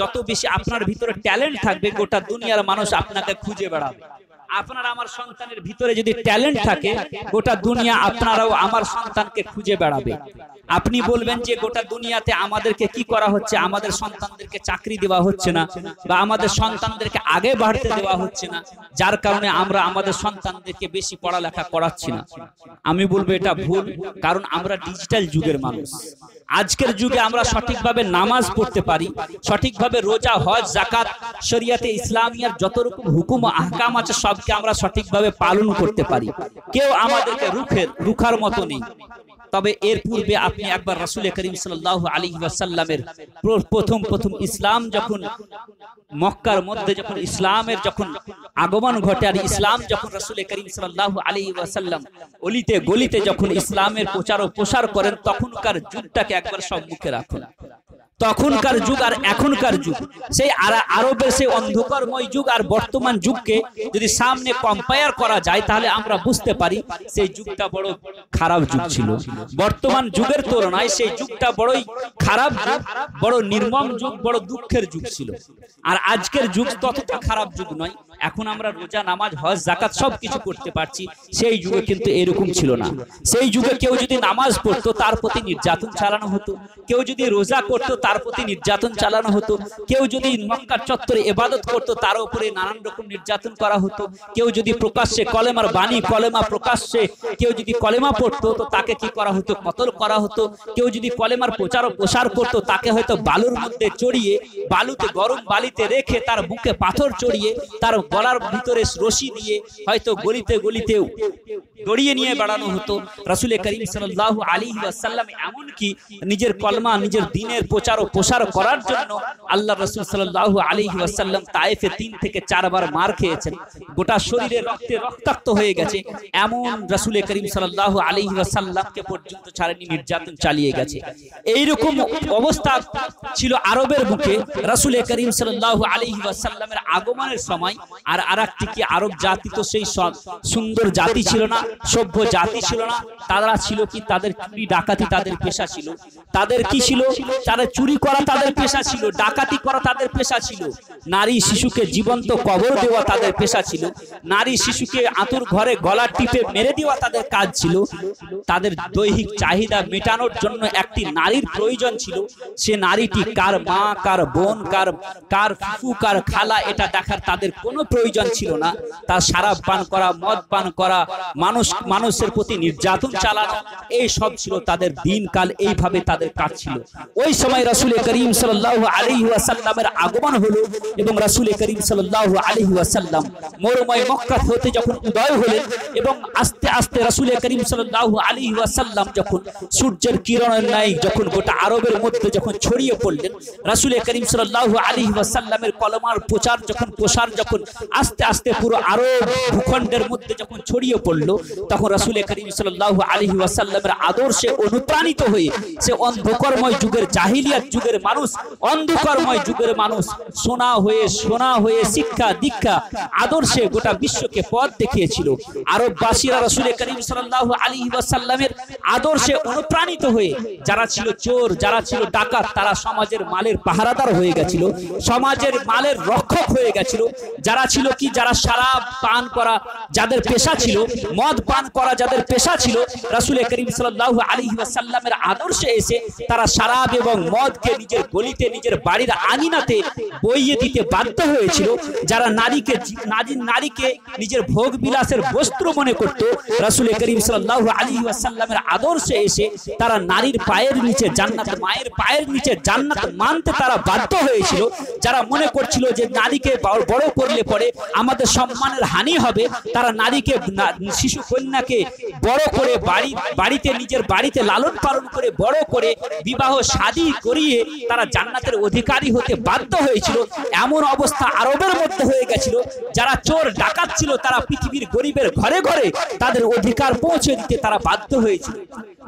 যত বেশি আপনার ভিতরে ট্যালেন্ট থাকবে, গোটা দুনিয়ার মানুষ আপনাকে খুঁজে বেড়াবে। আপনার আমার সন্তানের ভিতরে যদি ট্যালেন্ট থাকে, গোটা দুনিয়া আপনারাও আমার সন্তানকে খুঁজে বেড়াবে। আপনি বলবেন যে গোটা দুনিয়াতে আমাদেরকে কি করা হচ্ছে, আমাদের সন্তানদেরকে চাকরি দেওয়া হচ্ছে না, বা আমাদের সন্তানদেরকে আগে বাড়তে দেওয়া হচ্ছে না, যার কারণে আমরা আমাদের সন্তানদেরকে বেশি পড়ালেখা করাচ্ছি না। আমি বলবো এটা ভুল। কারণ আমরা ডিজিটাল যুগের মানুষ, আজকের যুগে আমরা সঠিকভাবে নামাজ পড়তে পারি, সঠিকভাবে রোজা, হজ, যাকাত, শরিয়াতে ইসলামিয়ার যত রকম হুকুম আহকাম আছে সবকে আমরা সঠিকভাবে পালন করতে পারি। কেউ আমাদেরকে রুখার মতো নেই। তবে এর পূর্বে আপনি একবার রাসূল করিম সাল্লাল্লাহু আলাইহি ওয়াসাল্লামের প্রথম ইসলাম যখন মক্কার মধ্যে যখন ইসলামের যখন আগমন ঘটে আর ইসলাম যখন রাসূল করিম সাল্লাল্লাহু আলাইহি ওয়াসাল্লাম অলিতে গলিতে যখন ইসলামের প্রচার ও প্রসার করেন তখনকার যুগটাকে একবার সম্মুখে রাখুন। তখনকার যুগ আর এখনকার যুগ, সেই আরবের সেই অন্ধকারময় যুগ আর বর্তমান যুগকে যদি সামনে কম্পেয়ার করা যায় তাহলে আমরা বুঝতে পারি সেই যুগটা বড় খারাপ যুগ ছিল। বর্তমান যুগের তুলনায় সেই যুগটা বড়ই খারাপ যুগ, বড় নির্মম যুগ, বড় দুঃখের যুগ ছিল। আর আজকের যুগ ততটা খারাপ যুগ নয়। এখন আমরা রোজা, নামাজ, হজ, যাকাত সবকিছু করতে পারছি। সেই যুগে কিন্তু এরকম ছিল না। সেই যুগে কেউ যদি নামাজ পড়তো তার প্রতি নির্যাতন চালানো হতো, কেউ যদি রোজা করতো তার প্রতি নির্যাতন চালানো হতো, কেউ যদি মক্কার চত্বরে ইবাদত করতো তার উপরে নানান রকম নির্যাতন করা হতো, কেউ যদি প্রকাশ্যে কলেমার বাণী কলেমা প্রকাশ্যে কেউ যদি কলেমা পড়তো তো তাকে কি করা হতো, কতল করা হতো। কেউ যদি কলেমার প্রচার ও প্রসার করতো তাকে হয়তো বালুর মধ্যে চড়িয়ে, বালুতে গরম বালিতে রেখে তার বুকে পাথর চড়িয়ে তার গলার ভিতরে রশি দিয়ে হয়তো গলিতে গলিতে দড়িয়ে নিয়ে বেড়ানো হতো। রাসূল করিম সাল্লাল্লাহু আলাইহি ওয়াসাল্লাম এমনকি নিজের কলমা, নিজের দ্বীনের প্রচার ও প্রসার করার জন্য আল্লাহ রাসূল সাল্লাল্লাহু আলাইহি ওয়াসাল্লাম তায়েফে 3 থেকে 4 বার মার খেয়েছেন, গোটা শরীরে রক্তে রক্তাক্ত হয়ে গেছে। এমন রাসূল করিম সাল্লাল্লাহু আলাইহি ওয়াসাল্লামকে পর্যন্ত ছাড়েনি, নির্যাতন চালিয়ে গেছে। এইরকম অবস্থা ছিল আরবের বুকে রাসূল করিম সাল্লাল্লাহু আলাইহি ওয়াসাল্লামের আগমনের সময়। আর আরেকটি কি, আরব জাতি তো সেই সুন্দর জাতি ছিল না, সভ্য জাতি ছিল না। তারা ছিল কি, তাদের চুরি ডাকাতি তাদের পেশা ছিল। তাদের কি ছিল, তারা চুরি করা তাদের পেশা ছিল, ডাকাতি করা তাদের পেশা ছিল, নারী শিশুকে জীবন্ত কবর দেওয়া তাদের পেশা ছিল, নারী শিশুকে আঁতুর ঘরে গলা টিপে মেরে দেওয়া তাদের কাজ ছিল। তাদের দৈহিক চাহিদা মেটানোর জন্য একটি নারীর প্রয়োজন ছিল। সে নারীটি কার মা, কার বোন, কার ফুফু, কার খালা এটা দেখার তাদের কোনো প্রয়োজন ছিল না। তার শরাব পান করা, মদ পান করা, মানুষের প্রতি নির্যাতন চালানো, এই সব ছিল তাদের দিনকাল। এইভাবে তাদের কাজ ছিল। ওই সময় রাসূল করিম সাল্লাল্লাহু আলাইহি ওয়াসাল্লামের আগমন হলো এবং রাসূল করিম সাল্লাল্লাহু আলাইহি ওয়াসাল্লাম মরুময় মক্কা হতে যখন উদয় হলেন এবং আস্তে আস্তে রাসূল করিম সাল্লাল্লাহু আলাইহি ওয়াসাল্লাম যখন সূর্যের কিরণের ন্যায় যখন গোটা আরবের মধ্যে যখন ছড়িয়ে পড়লেন, রাসূল করিম সাল্লাল্লাহু আলাইহি ওয়াসাল্লামের কলমার প্রচার যখন আস্তে আস্তে পুরো আরব ভূখণ্ডের মধ্যে যখন ছড়িয়ে পড়লো, তখন রাসূল করিম সাল্লাল্লাহু আলাইহি ওয়াসাল্লামের আদর্শে অনুপ্রাণিত হয়ে সে অন্ধকারময় যুগের জাহিলিয়াত যুগের মানুষ, অন্ধকারময় যুগের মানুষ সোনা হয়ে শিক্ষা দীক্ষা আদর্শে গোটা বিশ্বকে পথ দেখিয়েছিল। আরববাসীরা রাসূল করিম সাল্লাল্লাহু আলাইহি ওয়াসাল্লামের আদর্শে অনুপ্রাণিত হয়ে যারা ছিল চোর, যারা ছিল ডাকাত, তারা সমাজের মালের পাহারাদার হয়ে গেছিল, সমাজের মালের রক্ষক হয়ে গেছিল। যারা ছিল কি, যারা শরাব পান করা যাদের পেশা ছিল, মদ পান করা যাদের পেশা ছিল, রাসূল করিম সাল্লাল্লাহু আলাইহি ওয়াসাল্লামের আদর্শে এসে তারা শরাব এবং মদকে নিজের গলিতে, নিজের বাড়ির আঙিনাতে বইয়ে দিতে বাধ্য হয়েছিল। যারা নারীকে নিজের ভোগ বিলাসের বস্ত্র মনে করত, রাসূল করিম সাল্লাল্লাহু আলাইহি ওয়াসাল্লামের আদর্শে এসে তারা নারীর পায়ের নিচে জান্নাত, মায়ের পায়ের নিচে জান্নাত মানতে তারা বাধ্য হয়েছিল। যারা মনে করছিল যে নারীকে বড় করলে পরে আমাদের সম্মানের হানি হবে, তারা নারীকে, শিশু কন্যাকে বড় করে বাড়িতে নিজের বাড়িতে লালন পালন করে বড় করে বিবাহ শাদী করিয়ে তারা জান্নাতের অধিকারী হতে বাধ্য হয়েছিল। এমন অবস্থা আরবের মধ্যে হয়ে গেছিল। যারা চোর ডাকাত ছিল তারা পৃথিবীর গরিবের ঘরে ঘরে তাদের অধিকার পৌঁছে দিতে তারা বাধ্য হয়েছিল।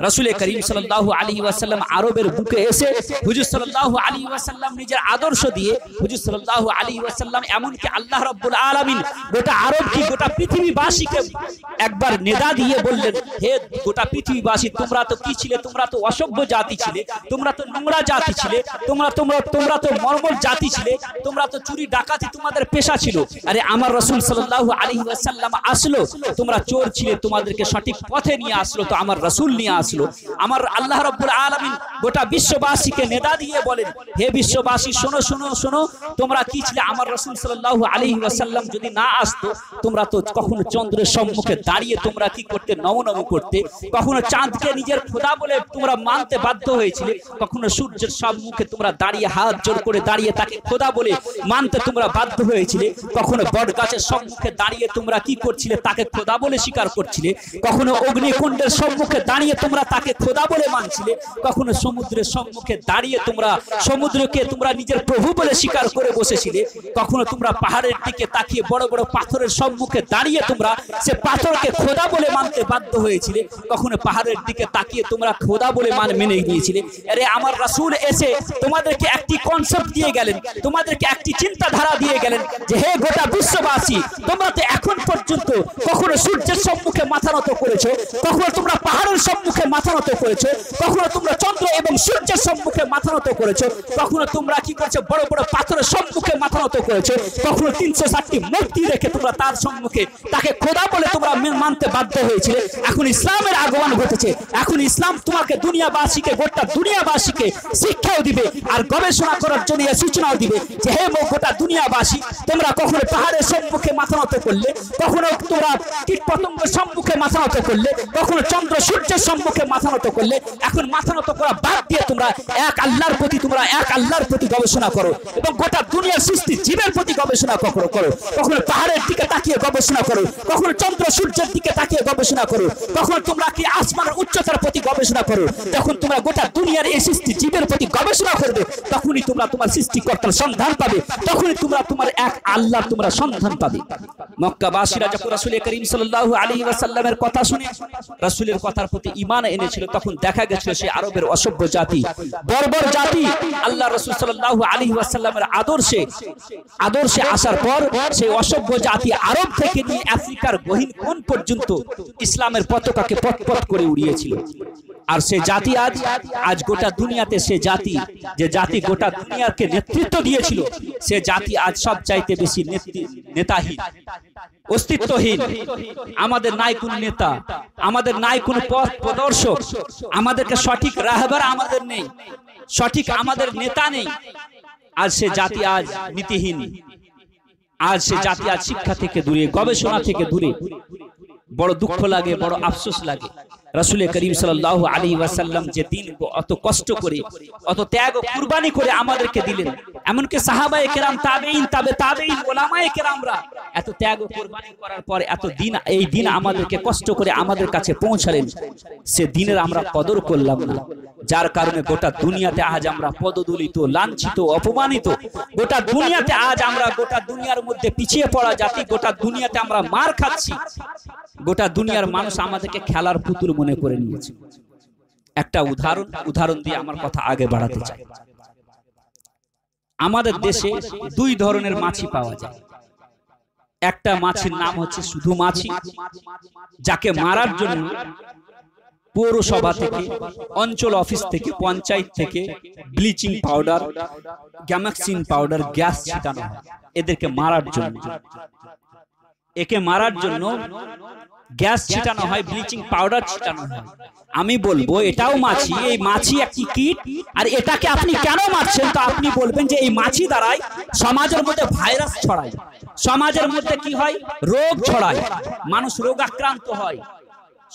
রাসূল করিম সাল্লাল্লাহু আলাইহি ওয়াসাল্লাম আরবের বুকে এসে হুজুর সাল্লাল্লাহু আলাইহি ওয়াসাল্লাম নিজের আদর্শ দিয়ে হুজুর সাল্লাল্লাহু আলাইহি ওয়াসাল্লাম এমনকি আল্লাহ রাব্বুল আলামিন গোটা আরব কি গোটা পৃথিবীবাসীকে একবার নেদা দিয়ে বললেন, হে গোটা পৃথিবীবাসী, তোমরা তো কি ছিলে, তোমরা তো অসভ্য জাতি ছিলে, তোমরা তো নোংরা জাতি ছিলে, তোমরা তো মর্মর জাতি ছিলে, তোমরা তো চুরি ডাকাতি তোমাদের পেশা ছিল। আরে আমার রাসূল সাল্লাল্লাহু আলাইহি ওয়াসাল্লাম আসলো, তোমরা চোর ছিলে, তোমাদেরকে সঠিক পথে নিয়ে আসলো তো আমার রাসূল নিয়ে আসলো। আসলো। আমার আল্লাহ রাব্বুল আলামিন গোটা বিশ্ববাসীকে নেদা দিয়ে বলেন, হে বিশ্ববাসী শোনো শোনো শোনো, তোমরা কি ছিলে? আমার রাসূল সাল্লাল্লাহু আলাইহি ওয়াসাল্লাম যদি না আসতো, তোমরা তো কখনো চন্দ্রের সম্মুখে দাঁড়িয়ে তোমরা কি করতে? নমনম করতে। কখনো চাঁদকে নিজের খোদা বলে তোমরা মানতে বাধ্য হয়েছিলে, কখনো সূর্যের সম্মুখে তোমরা দাঁড়িয়ে হাত জোর করে দাঁড়িয়ে তাকে খোদা বলে মানতে তোমরা বাধ্য হয়েছিলে। কখনো বট গাছের সম্মুখে দাঁড়িয়ে তোমরা কি করছিলে? তাকে খোদা বলে স্বীকার করছিলে। কখনো অগ্নিকুণ্ডের সম্মুখে দাঁড়িয়ে তোমরা তাকে খোদা বলে মানছিলে। কখনো সমুদ্রের সম্মুখে দাঁড়িয়ে তোমরা সমুদ্রকে তোমরা নিজের প্রভু বলে স্বীকার করে বসেছিলে। কখনো তোমরা পাহাড়ের দিকে তাকিয়ে বড় বড় পাথরের সম্মুখে দাঁড়িয়ে তোমরা সে পাথরকে খোদা বলে মানতে বাধ্য হয়েছিলে। কখনো পাহাড়ের দিকে তাকিয়ে তোমরা খোদা বলে মেনে নিয়েছিলে। আরে আমার রাসূল এসে তোমাদেরকে একটি কনসেপ্ট দিয়ে গেলেন, তোমাদেরকে একটি চিন্তাধারা দিয়ে গেলেন যে হে গোটা বিশ্ববাসী, তোমরা তো এখন পর্যন্ত কখনো সূর্যের সম্মুখে মাথা নত করেছো, কখনো তোমরা পাহাড়ের সম্মুখে মাথা নত করেছো, কখনো তোমরা চন্দ্র এবং সূর্যের সম্মুখে মাথা নত করেছো, কখনো তোমরা কি করেছো? বড় বড় পাথরের সম্মুখে মাথা নত করেছো, কখনো 360টি মূর্তি রেখে তোমরা তার সম্মুখে তাকে খোদা বলে তোমরা মানতে বাধ্য হয়েছিলে। এখন ইসলামের আগমন ঘটেছে, এখন ইসলাম তোমাকে দুনিয়াবাসীকে, গোটা দুনিয়াবাসীকে শিক্ষাও দিবে আর গবেষণা করার জন্য সূচনাও দিবে যে হে গোটা দুনিয়াবাসী, তোমরা কখনো পাহাড়ের সম্মুখে মাথা নত করলে, কখনো তোমরা কীট পতঙ্গের সম্মুখে মাথা নত করলে, কখনো চন্দ্র সূর্যের সম্মুখে মাথা নত করলে। এখন মাথা নত করা বাদ দিয়ে তোমরা এক আল্লাহর প্রতি গবেষণা করো এবং গোটা দুনিয়ার সৃষ্টি জীবের প্রতি গবেষণা করো। কখনো পাহাড়ের দিকে তাকিয়ে গবেষণা করো, কখনো চন্দ্র সূর্যের দিকে তাকিয়ে গবেষণা করো, কখনো তোমরা কি আসমানের উচ্চতার প্রতি গবেষণা করো। যখন তোমরা গোটা দুনিয়ার এই সৃষ্টি জীবের প্রতি গবেষণা করবে, তখনই তোমরা তোমার সৃষ্টিকর্তার সন্ধান পাবে, তখনই তোমরা তোমার এক আল্লাহর তোমরা সন্ধান পাবে। মক্কাবাসীরা যখন রাসূল করিম সাল্লাল্লাহু আলাইহি ওয়াসাল্লামের কথা শুনে রাসূলের কথার প্রতি ঈমান এনেছিল, তখন দেখা গেছিল সেই আরবের অসভ্য জাতি, বর্বর জাতি আল্লাহ রাসূল সাল্লাল্লাহু আলাইহি ওয়াসাল্লামের আদর্শে আসার পর সেই অসভ্য জাতি আরব থেকে নিয়ে আফ্রিকার গহীন কোণ পর্যন্ত ইসলামের পতাকাকে পথ করে উড়িয়েছিল। আর সে জাতি আজ গোটা দুনিয়াতে, সে জাতি যে জাতি গোটা দুনিয়াকে নেতৃত্ব দিয়েছিল, সে জাতি আজ সব চাইতে বেশি নেতাহীন, অস্তিত্বহীন। আমাদের নাই কোন নেতা, আমাদের নাই কোন পথ প্রদর্শক, আমাদেরকে সঠিক রাহবার আমাদের নেই, সঠিক আমাদের নেতা নেই। আজ সে জাতি আজ নীতিহীন, আজ সে জাতি আজ শিক্ষা থেকে দূরে, গবেষণা থেকে দূরে। বড় দুঃখ লাগে, বড় আফসোস লাগে। রাসূল করিম সাল্লাল্লাহু আলাইহি ওয়াসাল্লাম যে দিন অত কষ্ট করে, অত ত্যাগ ও কুরবানি করে আমাদেরকে দিলেন, এমনকি সাহাবায়ে কেরাম, তাবেঈন, তাবেঈন, উলামায়ে কেরামরা এত ত্যাগ ও কুরবানি করার পর এত দিন, এই দিন আমাদেরকে কষ্ট করে আমাদের কাছে পৌঁছালেন, সে দিনের আমরা কদর করলাম না। যার কারণে গোটা দুনিয়াতে আজ আমরা পদদলিত, লাঞ্ছিত, অপমানিত। গোটা দুনিয়াতে আজ আমরা গোটা দুনিয়ার মধ্যে পিছিয়ে পড়া জাতি, গোটা দুনিয়াতে আমরা মার খাচ্ছি। গোটা দুনিয়ার মানুষ আমাদেরকে খেলার পুতুল মনে করে নিয়েছে। একটা উদাহরণ দিয়ে আমার কথা আগে বাড়াতে চাই। আমাদের দেশে দুই ধরনের মাছি পাওয়া যায়। একটা মাছির নাম হচ্ছে শুধু মাছি, যাকে মারার জন্য পৌরসভা থেকে, অঞ্চল অফিস থেকে, পঞ্চায়েত থেকে bleaching powder, gammexane powder, gas ছিটানো হয় এদেরকে মারার জন্য। একে মারার জন্য গ্যাস ছিটানো হয়, ব্লিচিং পাউডার ছিটানো হয়। আমি বলবো এটাও মাছি, এই মাছি একটি কীট। আর এটাকে আপনি কেন মারছেন? তো আপনি বলবেন যে এই মাছি দ্বারাই সমাজের মধ্যে ভাইরাস ছড়ায়, সমাজের মধ্যে কি হয়? রোগ ছড়ায়, মানুষ রোগ আক্রান্ত হয়।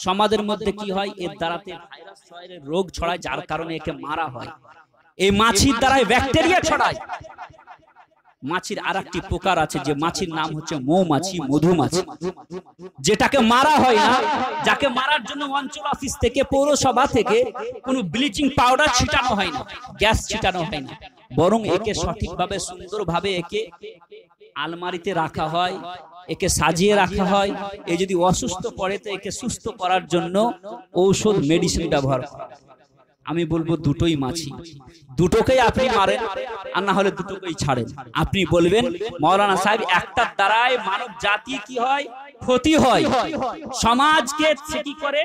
সমাজের মধ্যে কি হয়? এর দ্বারাতে ভাইরাস ছড়ায়, রোগ ছড়ায়, যার কারণে একে মারা হয়। এই মাছির দ্বারাই ব্যাকটেরিয়া ছড়ায়। মাছির আরেকটি প্রকার আছে, যে মাছির নাম হচ্ছে মৌমাছি, মধুমাছি, যেটাকে মারা হয় না, যাকে মারার জন্য অঞ্চল অফিস থেকে, পৌরসভা থেকে কোনো ব্লিচিং পাউডার ছিটানো হয় না, গ্যাস ছিটানো হয় না, বরং একে সঠিকভাবে, সুন্দরভাবে একে আলমারিতে রাখা হয়, একে সাজিয়ে রাখা হয়। এ যদি অসুস্থ পড়ে তো একে সুস্থ করার জন্য ঔষধ, মেডিসিন ব্যবহার করা। আমি বলবো দুটোই মাছি, দুটোকেই আপনি মারেন আর না হলে দুটোকেই ছাড়েন। আপনি বলবেন মাওলানা সাহেব একটার দ্বারাই মানব জাতি কি হয়? ক্ষতি হয়, সমাজকে সে কি করে?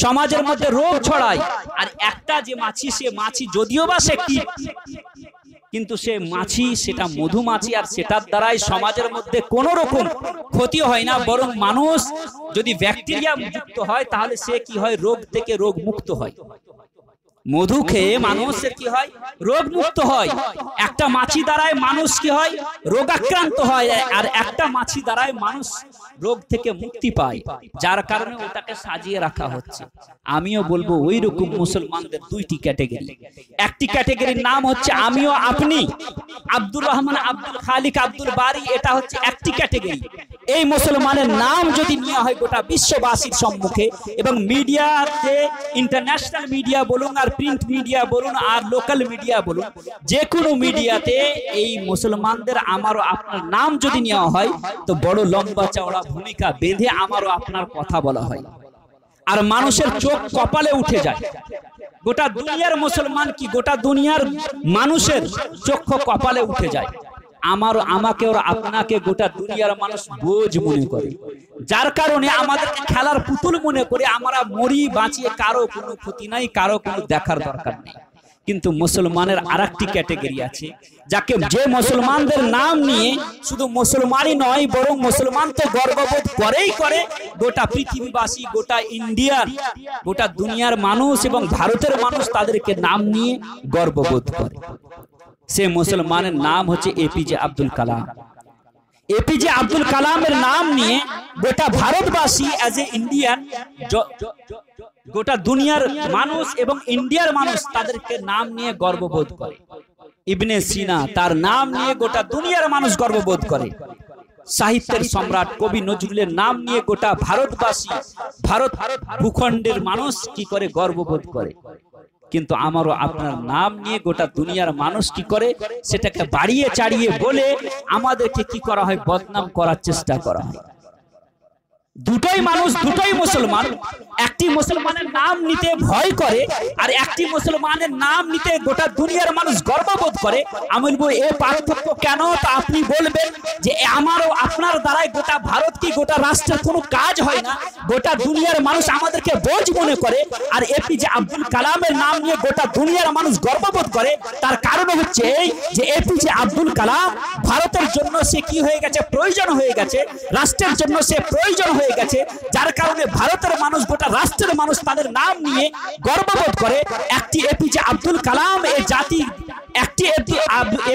সমাজের মধ্যে রোগ ছড়ায়। আর একটা যে মাছি, সে মাছি যদিও বা সে কি কিন্তু সে মাছি, সেটা মধুমাছি, আর সেটার দ্বারাই সমাজের মধ্যে কোন রকম ক্ষতি হয় না, বরং মানুষ যদি ব্যাকটেরিয়া যুক্ত হয় তাহলে সে কি হয়, রোগ থেকে রোগ মুক্ত হয়। মধু খেয়ে মানুষের কি হয়, রোগ মুক্ত হয়। একটা মাছি দ্বারাই মানুষ কি হয়, রোগাক্রান্ত হয়, আর একটা মাছি দ্বারাই মানুষ রোগ থেকে মুক্তি পায়, যার কারণে ওটাকে সাজিয়ে রাখা হচ্ছে। আমিও বলবো ওই রকম মুসলমানদের দুইটি ক্যাটাগরি। একটি ক্যাটাগরির নাম হচ্ছে আমিও আপনি, আব্দুর রহমান, আব্দুল খালিক, আব্দুল বারি, এটা হচ্ছে একটি ক্যাটাগরি। এই মুসলমানের নাম যদি নেওয়া হয় গোটা বিশ্ববাসীর সম্মুখে, এবং মিডিয়াতে, ইন্টারন্যাশনাল মিডিয়া বলুন আর প্রিন্ট মিডিয়া বলুন আর লোকাল মিডিয়া বলুন, যে কোনো মিডিয়াতে এই মুসলমানদের আমারও আপনার নাম যদি নেওয়া হয় তো বড় লম্বা চওড়া ভূমিকা বেঁধে আমারও আপনার কথা বলা হয়, আর মানুষের চোখ কপালে উঠে যায়। গোটা দুনিয়ার মুসলমান কি গোটা দুনিয়ার মানুষের চক্ষু কপালে উঠে যায়। আমাকে ওর আপনাকে গোটা দুনিয়ার মানুষ বোঝ মনে করে, যার কারণে আমাদেরকে খেলার পুতুল মনে করে আমরা মরি বাঁচিয়ে, কারো কোনো ক্ষতি নাই, কারো কোনো দেখার দরকার নেই। কিন্তু মুসলমানের আরেকটি ক্যাটাগরি আছে, যাকে যে মুসলমানদের নাম নিয়ে শুধু মুসলমানই নয় বরং মুসলমান তো গর্ববোধ করেই করে, গোটা পৃথিবীবাসী, গোটা ইন্ডিয়ার, গোটা দুনিয়ার মানুষ এবং ভারতের মানুষ তাদেরকে নাম নিয়ে গর্ববোধ করে। সে মুসলমানের নাম হচ্ছে এপিজে আব্দুল কালাম। এপিজে আব্দুল কালামের নাম নিয়ে গোটা ভারতবাসী অ্যাজ এ ইন্ডিয়ান, গোটা দুনিয়ার মানুষ এবং ইন্ডিয়ার মানুষ তাদেরকে নাম নিয়ে গর্ববোধ করে। ইবনে সিনা, তার নাম নিয়ে গোটা দুনিয়ার মানুষ গর্ববোধ করে। সাহিত্যের সম্রাট কবি নজরুলের নাম নিয়ে গোটা ভারতবাসী, ভারত ভূখণ্ডের মানুষ কি করে, গর্ববোধ করে। কিন্তু আমারও আপনার নাম নিয়ে গোটা দুনিয়ার মানুষ কি করে, সেটাকে বাড়িয়ে চাড়িয়ে বলে আমাদেরকে কি করা হয়, বদনাম করার চেষ্টা করা হয়। দুটোই মানুষ, দুটোই মুসলমান। একটি মুসলমানের নাম নিতে ভয় করে আর একটি মুসলমানের নাম নিতে গোটা দুনিয়ার মানুষ গর্ববোধ করে। আমি বলবো এ পার্থক্য কেন? তা আপনি বলবেন যে আমারও আপনার দ্বারাই গোটা ভারত কি গোটা রাষ্ট্রের কোনো কাজ হয় না, গোটা দুনিয়ার মানুষ আমাদেরকে বোঝ মনে করে। আর এপিজে আব্দুল কালামের নাম নিয়ে গোটা দুনিয়ার মানুষ গর্ববোধ করে। তার কারণ হচ্ছে এই যে এপিজে আব্দুল কালাম ভারতের জন্য সে কি হয়ে গেছে, প্রয়োজন হয়ে গেছে, রাষ্ট্রের জন্য সে প্রয়োজন হয়ে গেছে, যার কারণে ভারতের মানুষ, গোটা রাষ্ট্রের মানুষ তাদের নাম নিয়ে গর্ববোধ করে। একটি এপিজে আব্দুল কালাম এই জাতি, একটি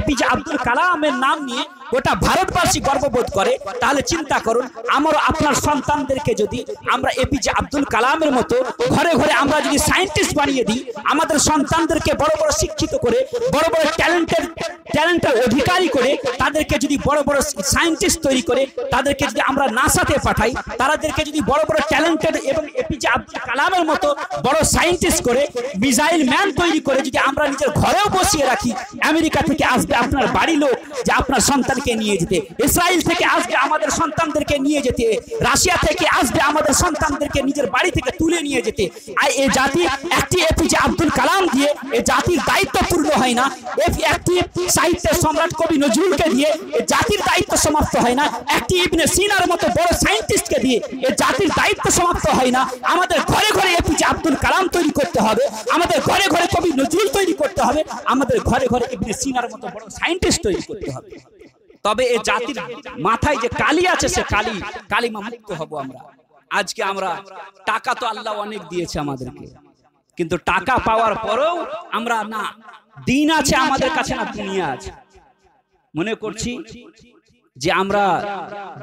এপিজে আব্দুল কালামের নাম নিয়ে গোটা ভারতবাসী গর্ববোধ করে। তাহলে চিন্তা করুন, আমারও আপনার সন্তানদেরকে যদি আমরা এপিজে আব্দুল কালামের মতো ঘরে ঘরে আমরা যদি সায়েন্টিস্ট বানিয়ে দিই, আমাদের সন্তানদেরকে বড় বড় শিক্ষিত করে, বড় বড় ট্যালেন্টের অধিকারী করে, তাদেরকে যদি বড় বড় সায়েন্টিস্ট তৈরি করে তাদেরকে যদি আমরা নাসাতে পাঠাই, তাদেরকে যদি বড় বড় ট্যালেন্টেড এবং এপিজে আব্দুল কালামের মতো বড় সায়েন্টিস্ট করে, মিসাইল ম্যান তৈরি করে যদি আমরা নিজের ঘরেও বসিয়ে রাখি, আমেরিকা থেকে আসবে আপনার বাড়ি লোক যে আপনার সন্তানকে নিয়ে যেতে, ইসরায়েল থেকে আসবে আমাদের সন্তানদেরকে নিয়ে যেতে, রাশিয়া থেকে আসবে আমাদের সন্তানদেরকে নিজের বাড়ি থেকে তুলে নিয়ে যেতে। আর এই জাতি একটি এপিজে আব্দুল কালাম দিয়ে এই জাতির দায়িত্ব পূর্ণ হয় না, একটি সাহিত্যের সম্রাট কবি নজরুলকে দিয়ে এই জাতির দায়িত্ব সমাপ্ত হয় না, একটি ইবনে সিনার মতো বড় সায়েন্টিস্টকে দিয়ে এই জাতির দায়িত্ব সমাপ্ত হয় না। আমাদের ঘরে ঘরে এপিজে আব্দুল কালাম তৈরি করতে হবে, আমাদের ঘরে ঘরে কবি নজরুল তৈরি করতে হবে, আমাদের ঘরে ঘরে ইবনে সিনার মতো বড় সায়েন্টিস্ট তৈরি করতে হবে। তবে এই জাতির মাথায় যে কালি আছে সে কালিমা মুক্ত হব আমরা। আজকে আমরা টাকা তো আল্লাহ অনেক দিয়েছে আমাদেরকে, কিন্তু টাকা পাওয়ার পরেও আমরা না, দিন আছে আমাদের কাছে না দুনিয়া আছে। মনে করছি যে আমরা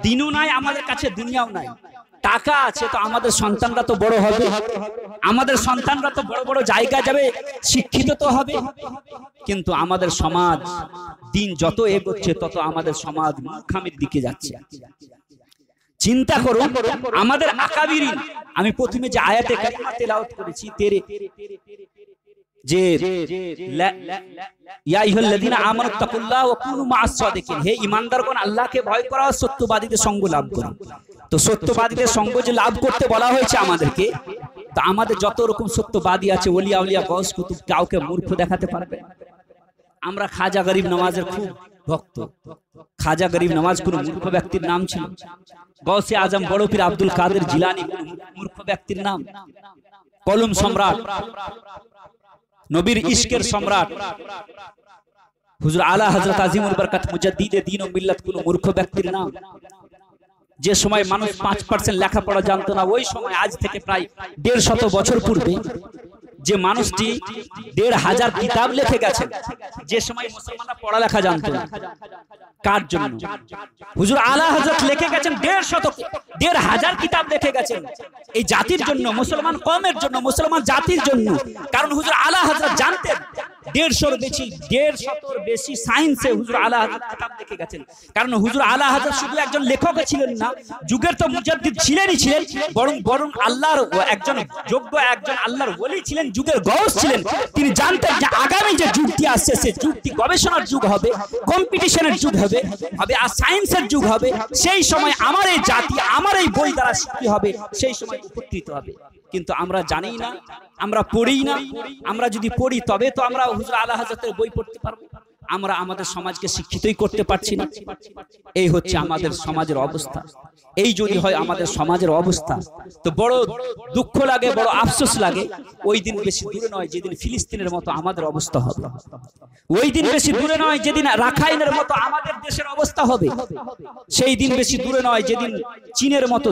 দিনও নাই আমাদের কাছে, দুনিয়াও নাই। টাকা আছে তো আমাদের সন্তানরা তো বড় হবে, আমাদের সন্তানরা তো বড় বড় জায়গা যাবে, শিক্ষিত তো হবে। কিন্তু আমাদের সমাজ দিন যত এগোচ্ছে তত আমাদের সমাজ মূর্খামির দিকে যাচ্ছে। চিন্তা করুন, আমাদের আকাবিরিন, আমি প্রথমে যে আয়াতে কারিমা তেলাওয়াত করেছি যে ইয়া আইয়ুহাল্লাযীনা আমানুত্তাকুল্লাহ ওয়া কুনু মা'আস সাদিকিন, হে ঈমানদারগণ আল্লাহকে ভয় করো আর সত্যবাদীদের সঙ্গ লাভ করো। তো সত্যবাদীদের সঙ্গ যে লাভ করতে বলা হয়েছে আমাদেরকে, তো আমাদের যত রকম সত্যবাদী আছে, ওলিয়া উলিয়া গৌস কুতুব, কাউকে মূর্খ দেখাতে পারবে? আমরা খাজা গরিব নওয়াজের খুব ভক্ত। খাজা গরিব নওয়াজ কোন মূর্খ ব্যক্তির নাম ছিল? গৌসে আজম বড় পীর আব্দুল কাদের জিলানী কোন মূর্খ ব্যক্তির নাম? কলম সম্রাট, নবীর ইশকের সম্রাট হুজুর আলা হযরত আজিমুল বরকত মুজাদ্দিদে দ্বীন ও মিল্লাত কোন মূর্খ ব্যক্তির নাম। যে সময় মানুষ 5% লেখাপড়া জানতো না, ওই সময় আজ থেকে প্রায় 150 বছর পূর্বে যে মানুষটি 1500 কিতাব লিখে গেছেন, যে সময় মুসলমানরা পড়ালেখা জানতো না, কার জন্য? হুজুর আলা হযরত লিখে গেছেন 1500 কিতাব লিখে গেছেন এই জাতির জন্য, মুসলমান কওমের জন্য, মুসলমান জাতির জন্য। কারণ হুজুর আলা হযরত জানতেন 150 বেশি সায়েন্সে হুজুর আলা হযরত কিতাব লিখে গেছেন। কারণ হুজুর আলা হযরত শুধু একজন লেখক ছিলেন না, যুগের তো মুজাদ্দিদ ছিলেনই ছিলেন, বরং আল্লাহর একজন যোগ্য একজন আল্লাহর ওলি ছিলেন, যুগের গৌস ছিলেন। তিনি জানতেন যে আগামী যে যুগটি আসছে সে যুগটি গবেষণার যুগ হবে, কম্পিটিশনের যুগ হবে, আর সায়েন্সের যুগ হবে। সেই সময় আমার এই জাতি আমার এই বই দ্বারা শিক্ষিত হবে, সেই সময় উপকৃত হবে। কিন্তু আমরা জানি না, আমরা পড়ি না। আমরা যদি পড়ি তবে তো আমরা হুজুর আলা হযরতের বই পড়তে পারবো। আমরা আমাদের সমাজকে শিক্ষিতই করতে পারছি না। এই হচ্ছে আমাদের সমাজের অবস্থা। এই যদি হয় আমাদের সমাজের অবস্থা, তো বড় দুঃখ লাগে, বড় আফসোস লাগে। ওই দিন বেশি দূরে নয় যেদিন ফিলিস্তিনের মতো আমাদের অবস্থা হবে। ওই দিন বেশি দূরে নয় যেদিন রাখাইনের মতো আমাদের দেশের অবস্থা হবে। সেই দিন বেশি দূরে নয় যেদিন চীনের মতো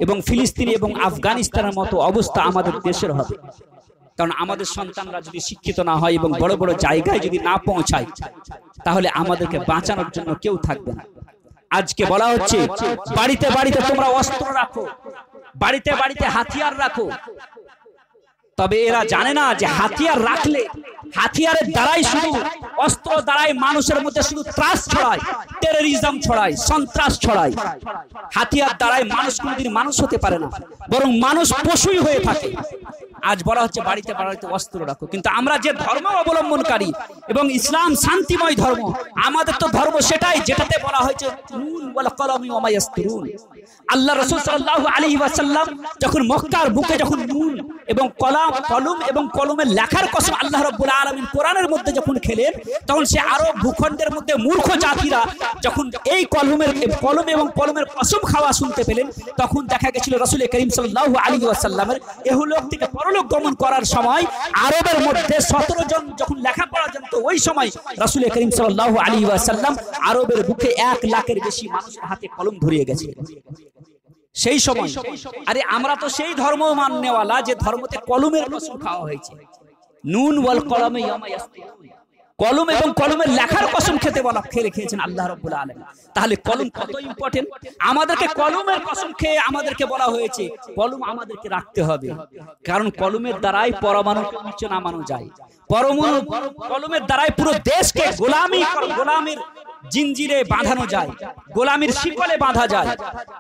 এবং ফিলিস্তিন এবং আফগানিস্তানের মতো অবস্থা আমাদের দেশের হবে। কারণ আমাদের সন্তানরা যদি শিক্ষিত না হয় এবং বড় বড় জায়গায় যদি না পৌঁছায়, তাহলে আমাদেরকে বাঁচানোর জন্য কেউ থাকবে না। আজকে বলা হচ্ছে বাড়িতে বাড়িতে তোমরা অস্ত্র রাখো, বাড়িতে বাড়িতে হাতিয়ার রাখো। তবে এরা জানে না যে হাতিয়ার রাখলে হাতিয়ারের দ্বারাই, শুধু অস্ত্র দ্বারাই মানুষের মধ্যে শুধু ত্রাস ছড়ায়, টেররিজম ছড়ায়, সন্ত্রাস ছড়ায়। হাতিয়ার দ্বারাই মানুষ কোনোদিন মানুষ হতে পারে না, বরং মানুষ পশুই হয়ে থাকে। আজ বলা হচ্ছে বাড়িতে বাড়িতে অস্ত্র রাখো, কিন্তু আমরা যে ধর্ম অবলম্বনকারী এবং ইসলাম শান্তিময় ধর্ম, আমাদের তো ধর্ম সেটাই যেটাতে বলা হয়েছে নুন ওয়াল কলমি ওয়া মা ইয়াসতুরুন। আল্লাহ রাসূল সাল্লাল্লাহু আলাইহি ওয়াসাল্লাম যখন মক্কার বুকে যখন নুন এবং কলম এবং কলমের লেখার কসম আল্লাহ রাব্বুল আলামিন কোরআনের মধ্যে যখন খেলেন, তখন সে আরব ভূখণ্ডের মধ্যে মূর্খ জাতিরা যখন এই কলম এবং কলমের কসম খাওয়া শুনতে পেলেন, তখন দেখা গেছিল রাসূল করিম সাল্লাল্লাহু আলাইহি ওয়াসাল্লামের ইহলোক থেকে পরলোক গমন করার সময় আরবের মধ্যে 17 জন যখন লেখাপড়া জানতো, ওই সময় রাসূল করিম সাল্লাল্লাহু আলাইহি ওয়াসাল্লাম আরবের বুকে 1 লাখের বেশি মানুষের হাতে কলম ধরিয়ে গেছিলেন সেই সময়। আরে আমরা তো সেই ধর্ম মাননেওয়ালা যে ধর্মতে কলমের কসম খাওয়া হয়েছে, নুন ওয়াল কলমে ইয়ামা ইয়াসতুরুন, কলম এবং কলমের লেখার কসম খেয়েছেন আল্লাহ রাব্বুল আলামিন। তাহলে কলম কত ইম্পর্টেন্ট। আমাদেরকে কলমের কসম খেয়ে আমাদেরকে বলা হয়েছে কলম আমাদেরকে রাখতে হবে, কারণ কলমের দ্বারাই পরমাণুকে নিচে নামানো যায়। কলমের দ্বারাই পুরো দেশকে গোলামির জিনজিরে বাঁধানো যায়, গোলামির শিকলে বাঁধা যায়।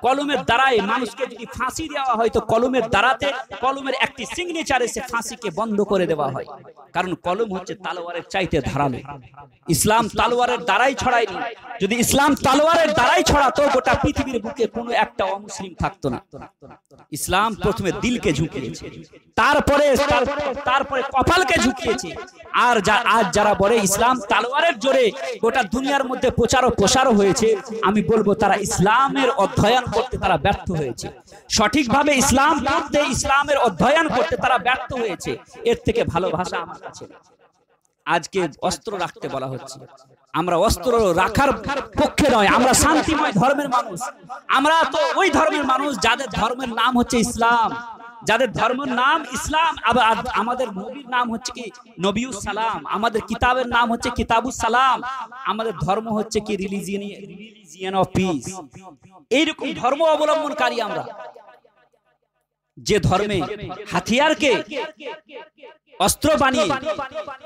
কলমের দ্বারাই মানুষকে যদি ফাঁসি দেওয়া হয়, তো কলমের দ্বারাতে কলমের একটি সিগনেচারে সে ফাঁসিকে বন্ধ করে দেওয়া হয়। কারণ কলম হচ্ছে তালোয়ারের চাইতে ধারালো। ইসলাম তালোয়ারের দ্বারাই ছড়ায়নি। যদি ইসলাম তালোয়ারের দ্বারাই ছড়াতো, গোটা পৃথিবীর বুকে কোনো একটা অমুসলিম থাকতো না। ইসলাম প্রথমে দিলকে ঝুঁকিয়েছে, তারপরে কপালকে ঝুঁকিয়েছে। আর আজ যারা বলে ইসলাম তালোয়ারের জোরে গোটা দুনিয়ার মধ্যে প্রচার ও প্রসার হয়েছে, আমি বলবো তারা ইসলামের অধ্যয়ন করতে তারা ব্যর্থ হয়েছে। সঠিকভাবে ইসলাম পড়তে, ইসলামের অধ্যয়ন করতে তারা ব্যর্থ হয়েছে। এর থেকে ভালো ভাষা আমার কাছে নেই। আজকে অস্ত্র রাখতে বলা হচ্ছে, আমরা অস্ত্র রাখার পক্ষে নয়। আমরা শান্তিময় ধর্মের মানুষ। আমরা তো ওই ধর্মের মানুষ যাদের ধর্মের নাম হচ্ছে ইসলাম, যাদের ধর্মের নাম ইসলাম। আমাদের নবীর নাম হচ্ছে কি নবিউস সালাম, আমাদের কিতাবের নাম হচ্ছে কিতাবুস সালাম, আমাদের ধর্ম হচ্ছে কি রিলিজিয়ন অফ পিস। এইরকম ধর্ম অবলম্বনকারী আমরা, যে ধর্মে হাতিয়ারকে অস্ত্র বানিয়ে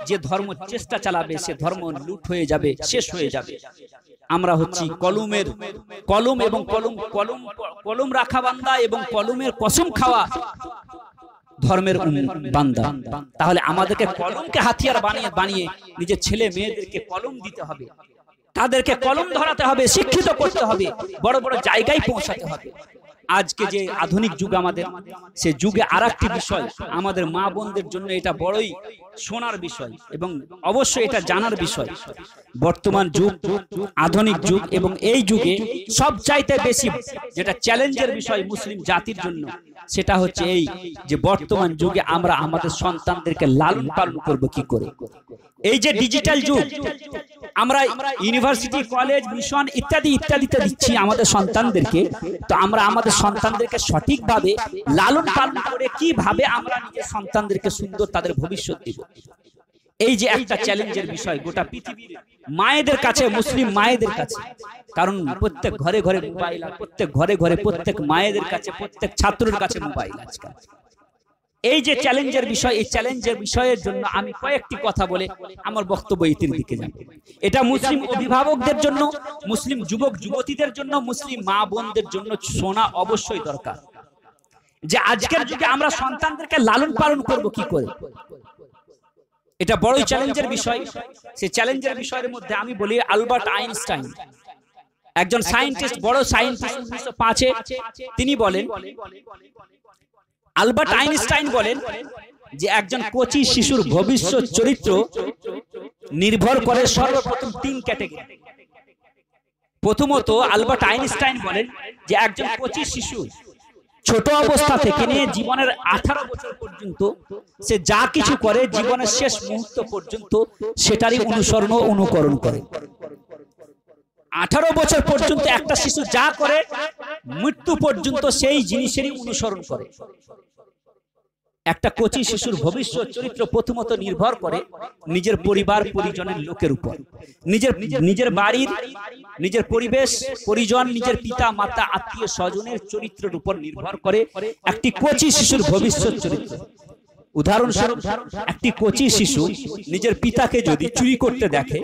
যে ধর্ম চেষ্টা চালাবে, সে ধর্ম লুট হয়ে যাবে, শেষ হয়ে যাবে। আমরা হচ্ছি কলম এবং কলম রাখা বান্দা এবং কলমের কসম খাওয়া ধর্মের বান্দা। তাহলে আমাদেরকে কলমকে হাতিয়ার বানিয়ে নিজের ছেলে মেয়েদেরকে কলম দিতে হবে, তাদেরকে কলম ধরাতে হবে, শিক্ষিত করতে হবে, বড় বড় জায়গায় পৌঁছাতে হবে। আজকে যে আধুনিক যুগ আমাদের, সে যুগে আরেকটি বিষয় আমাদের মা বোনদের জন্য এটা বড়ই শোনার বিষয় এবং অবশ্যই এটা জানার বিষয়। বর্তমান যুগ আধুনিক যুগ এবং এই যুগে সবচাইতে বেশি যেটা চ্যালেঞ্জের বিষয় মুসলিম জাতির জন্য, সেটা হচ্ছে এই যে বর্তমান যুগে আমরা আমাদের সন্তানদেরকে লালন পালন করব কি করে। এই যে ডিজিটাল যুগ, আমরা ইউনিভার্সিটি, কলেজ, মিশন ইত্যাদি ইত্যাদিতে দিচ্ছি আমাদের সন্তানদেরকে, তো আমরা আমাদের সন্তানদেরকে সঠিকভাবে লালন পালন করে কিভাবে আমরা নিজের সন্তানদেরকে সুন্দর তাদের ভবিষ্যৎ দিব, এই যে একটা চ্যালেঞ্জের বিষয় গোটা পৃথিবীর মায়েদের কাছে, মুসলিম মায়েদের কাছে। কারণ প্রত্যেক ঘরে ঘরে মোবাইল, আর প্রত্যেক ঘরে ঘরে প্রত্যেক মায়েদের কাছে, প্রত্যেক ছাত্রের কাছে মোবাইল আজকাল। এই যে চ্যালেঞ্জের বিষয়, এই চ্যালেঞ্জের বিষয়ের জন্য আমি কয়েকটি কথা বলে আমার বক্তব্য ইতির দিকে যাব। এটা মুসলিম অভিভাবকদের জন্য, মুসলিম যুবক যুবতীদের জন্য, মুসলিম মা বোনদের জন্য শোনা অবশ্যই দরকার যে আজকের যুগে আমরা সন্তানদেরকে লালন পালন করব কি করে। এটা বড়ই চ্যালেঞ্জের বিষয়। সেই চ্যালেঞ্জের বিষয়ের মধ্যে আমি বলি, আলবার্ট আইনস্টাইন একজন সায়েন্টিস্ট, বড় সায়েন্টিস্ট, 1905-এ তিনি বলেন, আলবার্ট আইনস্টাইন বলেন যে একজন কচি শিশুর ভবিষ্যৎ চরিত্র নির্ভর করে সর্বপ্রথম 3 ক্যাটাগরি। প্রথমত আলবার্ট আইনস্টাইন বলেন যে একজন কচি শিশু ছোট অবস্থা থেকে নিয়ে জীবনের 18 বছর পর্যন্ত সে যা কিছু করে, জীবনের শেষ মুহূর্ত পর্যন্ত সেটারই অনুসরণ ও অনুকরণ করে। 18 বছর পর্যন্ত একটা শিশু যা করে, মৃত্যু পর্যন্ত সেই জিনিসেরই অনুসরণ করে। একটা কচি শিশুর ভবিষ্যৎ চরিত্র প্রথমত নির্ভর করে নিজের পরিবার পরিজনের লোকের উপর, নিজের বাড়ির, নিজের পরিবেশ পরিজন, নিজের পিতা মাতা আত্মীয় স্বজনের চরিত্রের উপর নির্ভর করে একটি কচি শিশুর ভবিষ্যৎ চরিত্র। উদাহরণস্বরূপ, একটি কচি শিশু নিজের পিতাকে যদি চুরি করতে দেখে,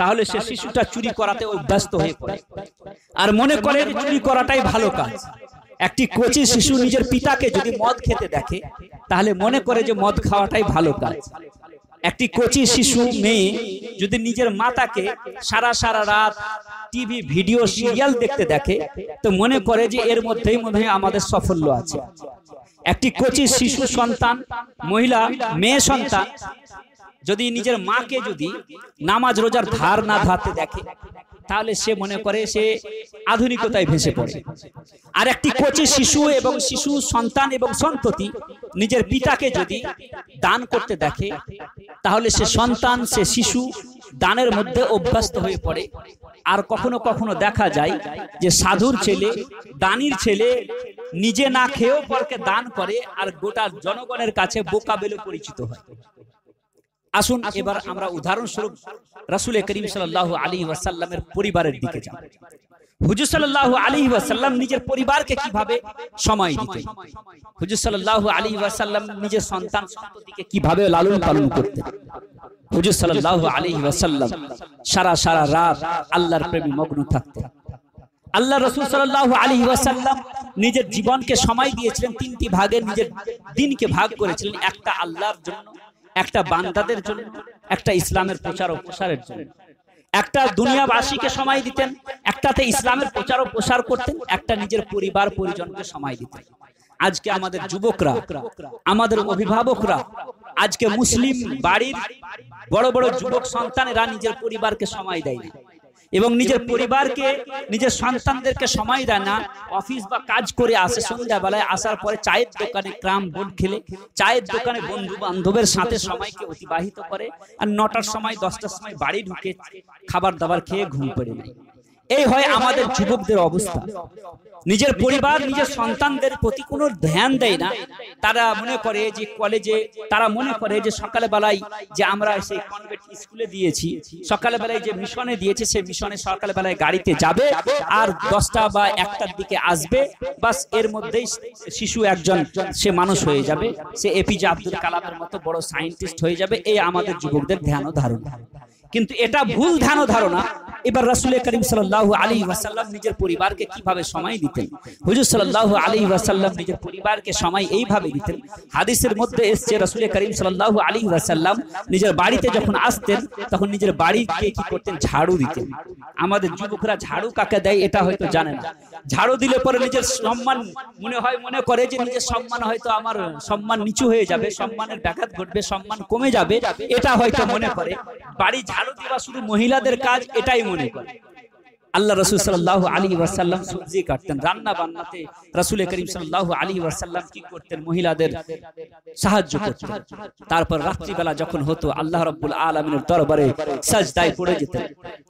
তাহলে সে শিশুটা চুরি করাতে অভ্যস্ত হয়ে পড়ে আর মনে করে চুরি করাটাই ভালো কাজ। একটি কচি শিশু নিজের পিতাকে যদি মদ খেতে দেখে, তাহলে মনে করে যে মদ খাওয়াটাই ভালো কাজ। একটি কচি শিশু মেয়ে যদি নিজের মাতাকে সারা রাত টিভি, ভিডিও, সিরিয়াল দেখতে দেখে, তো মনে করে যে এর মধ্যেই মনে হয় আমাদের সাফল্য আছে। একটি কচি শিশু সন্তান, মহিলা, মেয়ে সন্তান যদি নিজের মাকে যদি নামাজ রোজার ধার না ধারতে দেখে, তাহলে সে মনে করে সে আধুনিকতায় ভেসে পড়ে। আর একটি কচি শিশু এবং শিশু সন্তান এবং সন্ততি নিজের পিতাকে যদি দান করতে দেখে, তাহলে সে সন্তান, সে শিশু দানের মধ্যে অভ্যস্ত হয়ে পড়ে। আর কখনো কখনো দেখা যায় যে সাধুর ছেলে, দানির ছেলে নিজে না খেয়েও পরকে দান করে আর গোটা জনগণের কাছে বোকা বলে পরিচিত হয়। আসুন এবার আমরা উদাহরণস্বরূপ রাসূল করিম সাল্লাল্লাহু আলাইহি ওয়াসাল্লামের পরিবারের দিকে যাব। হুজুর সাল্লাল্লাহু আলাইহি ওয়াসাল্লাম নিজের পরিবারকে কিভাবে সময় দিতেন, হুজুর সাল্লাল্লাহু আলাইহি ওয়াসাল্লাম নিজের সন্তান সন্ততিকে কিভাবে লালন পালন করতেন। হুজুর সাল্লাল্লাহু আলাইহি ওয়াসাল্লাম সারা রাত আল্লাহর প্রেমে মগ্ন থাকতেন। আল্লাহ রাসূল সাল্লাল্লাহু আলাইহি ওয়াসাল্লাম নিজের জীবনকে সময় দিয়েছিলেন 3টি ভাগে, নিজের দিনকে ভাগ করেছিলেন। একটা আল্লাহর জন্য, একটা বান্দাদের জন্য, একটা ইসলামের প্রচার ও প্রসারের জন্য। একটা দুনিয়াবাসীকে সময় দিতেন, একটাতে ইসলামের প্রচার ও প্রসার করতেন, একটা নিজের পরিবার পরিজনকে সময় দিতেন। আজকে আমাদের যুবকরা, আমাদের অভিভাবকরা, আজকে মুসলিম বাড়ির বড় বড় যুবক সন্তানেরা নিজের পরিবারকে সময় দেয় না এবং নিজের পরিবারকে, নিজের সন্তানদেরকে সময় দেয় না। অফিস বা কাজ করে আসে, সন্ধ্যাবেলায় আসার পরে চায়ের দোকানে ক্যারাম বোর্ড খেলে, চায়ের দোকানে বন্ধু বান্ধবের সাথে সময়কে অতিবাহিত করে, আর 9টার সময় 10টার সময় বাড়ি ঢুকে খাবার দাবার খেয়ে ঘুম পড়ে নেয়। এই হয় আমাদের যুবকদের অবস্থা। নিজের পরিবার, নিজের সন্তানদের প্রতি কোনো ধ্যান দেয় না। তারা মনে করে যে কলেজে, তারা মনে করে যে সকালে বেলায় যে আমরা সেই কনভেন্ট স্কুলে দিয়েছি, সকালে বেলায় যে মিশনে দিয়েছে, সেই মিশনে সকালে বেলায় গাড়িতে যাবে আর 10টা বা 1টার দিকে আসবে, বাস এর মধ্যেই শিশু একজন সে মানুষ হয়ে যাবে, সে এপিজে আব্দুল কালামের মতো বড় সায়েন্টিস্ট হয়ে যাবে। এই আমাদের যুবকদের ধ্যান ও ধারণা, কিন্তু এটা ভুল ধ্যান ও ধারণা। এবার রাসূল করিম সাল্লাল্লাহু আলাইহি ওয়াসাল্লাম নিজের পরিবারকে কিভাবে সময় দিতেন। হুজুর সাল্লাল্লাহু আলাইহি ওয়াসাল্লাম নিজের পরিবারকে সময় এইভাবে দিতেন। হাদিসের মধ্যে এসেছে রাসূল করিম সাল্লাল্লাহু আলাইহি ওয়াসাল্লাম নিজের বাড়িতে যখন আসতেন, তখন নিজের বাড়িকে কি করতেন, ঝাড়ু দিতেন। আমাদের যুবকরা ঝাড়ু কাকে দেয় এটা হয়তো জানে না। ঝাড়ু দিলে পরে নিজের সম্মান মনে করে যে নিজের সম্মান হয়তো আমার সম্মান নিচু হয়ে যাবে, সম্মানের ব্যাঘাত ঘটবে, সম্মান কমে যাবে, এটা হয়তো মনে করে। বাড়ি ঝাড়ু দেওয়া শুধু মহিলাদের কাজ, এটাই মনে করে। আল্লাহ রাসূল সাল্লাল্লাহু আলাইহি ওয়াসাল্লাম সবজি কাটতেন, রান্না বান্নাতে রাসূল করিম সাল্লাল্লাহু আলাইহি ওয়াসাল্লাম কি করতেন, মহিলাদের সাহায্য করতেন। তারপর রাত্রিবেলা যখন হতো আল্লাহ রাব্বুল আলামিনের দরবারে সাজদায় পড়ে যেতেন,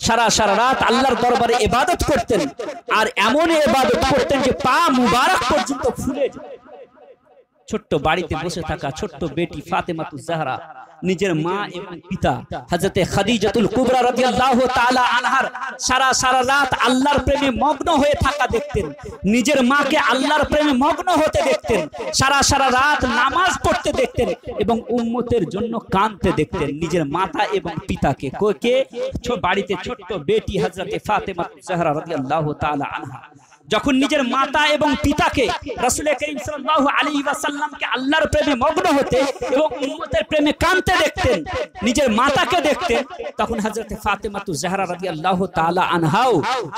সারা রাত আল্লাহর দরবারে ইবাদত করতেন, আর এমন ইবাদত করতেন যে পা মুবারক পর্যন্ত ফুলে যেত। ছোট্ট বাড়িতে বসে থাকা ছোট্ট বেটি ফাতেমাতুজ জাহরা নিজের মা এবং পিতা হযরতে খাদিজাতুল কুবরা রাদিয়াল্লাহু তাআলা আনহার সারা রাত আল্লাহর প্রেমে মগ্ন হয়ে থাকা দেখতেন, নিজের মাকে আল্লাহর প্রেমে মগ্ন হতে দেখতেন, সারা রাত নামাজ পড়তে দেখতেন এবং উম্মতের জন্য কাঁদতে দেখতেন নিজের মাতা এবং পিতাকে। কে? বাড়িতে ছোট্ট বেটি হযরতে ফাতেমাতুজ জাহরা রাদিয়াল্লাহু তাআলা আনহা যখন নিজের মাতা এবং পিতাকে রাসূল করিম সাল্লাল্লাহু আলাইহি ওয়াসাল্লামকে আল্লাহর প্রেমে মগ্ন হতে এবং উম্মতের প্রেমে কাঁদতে দেখতেন, নিজের মাতাকে দেখতেন, তখন হযরতে ফাতেমাতুজ জাহরা রাদিয়াল্লাহু তাআলা আনহাও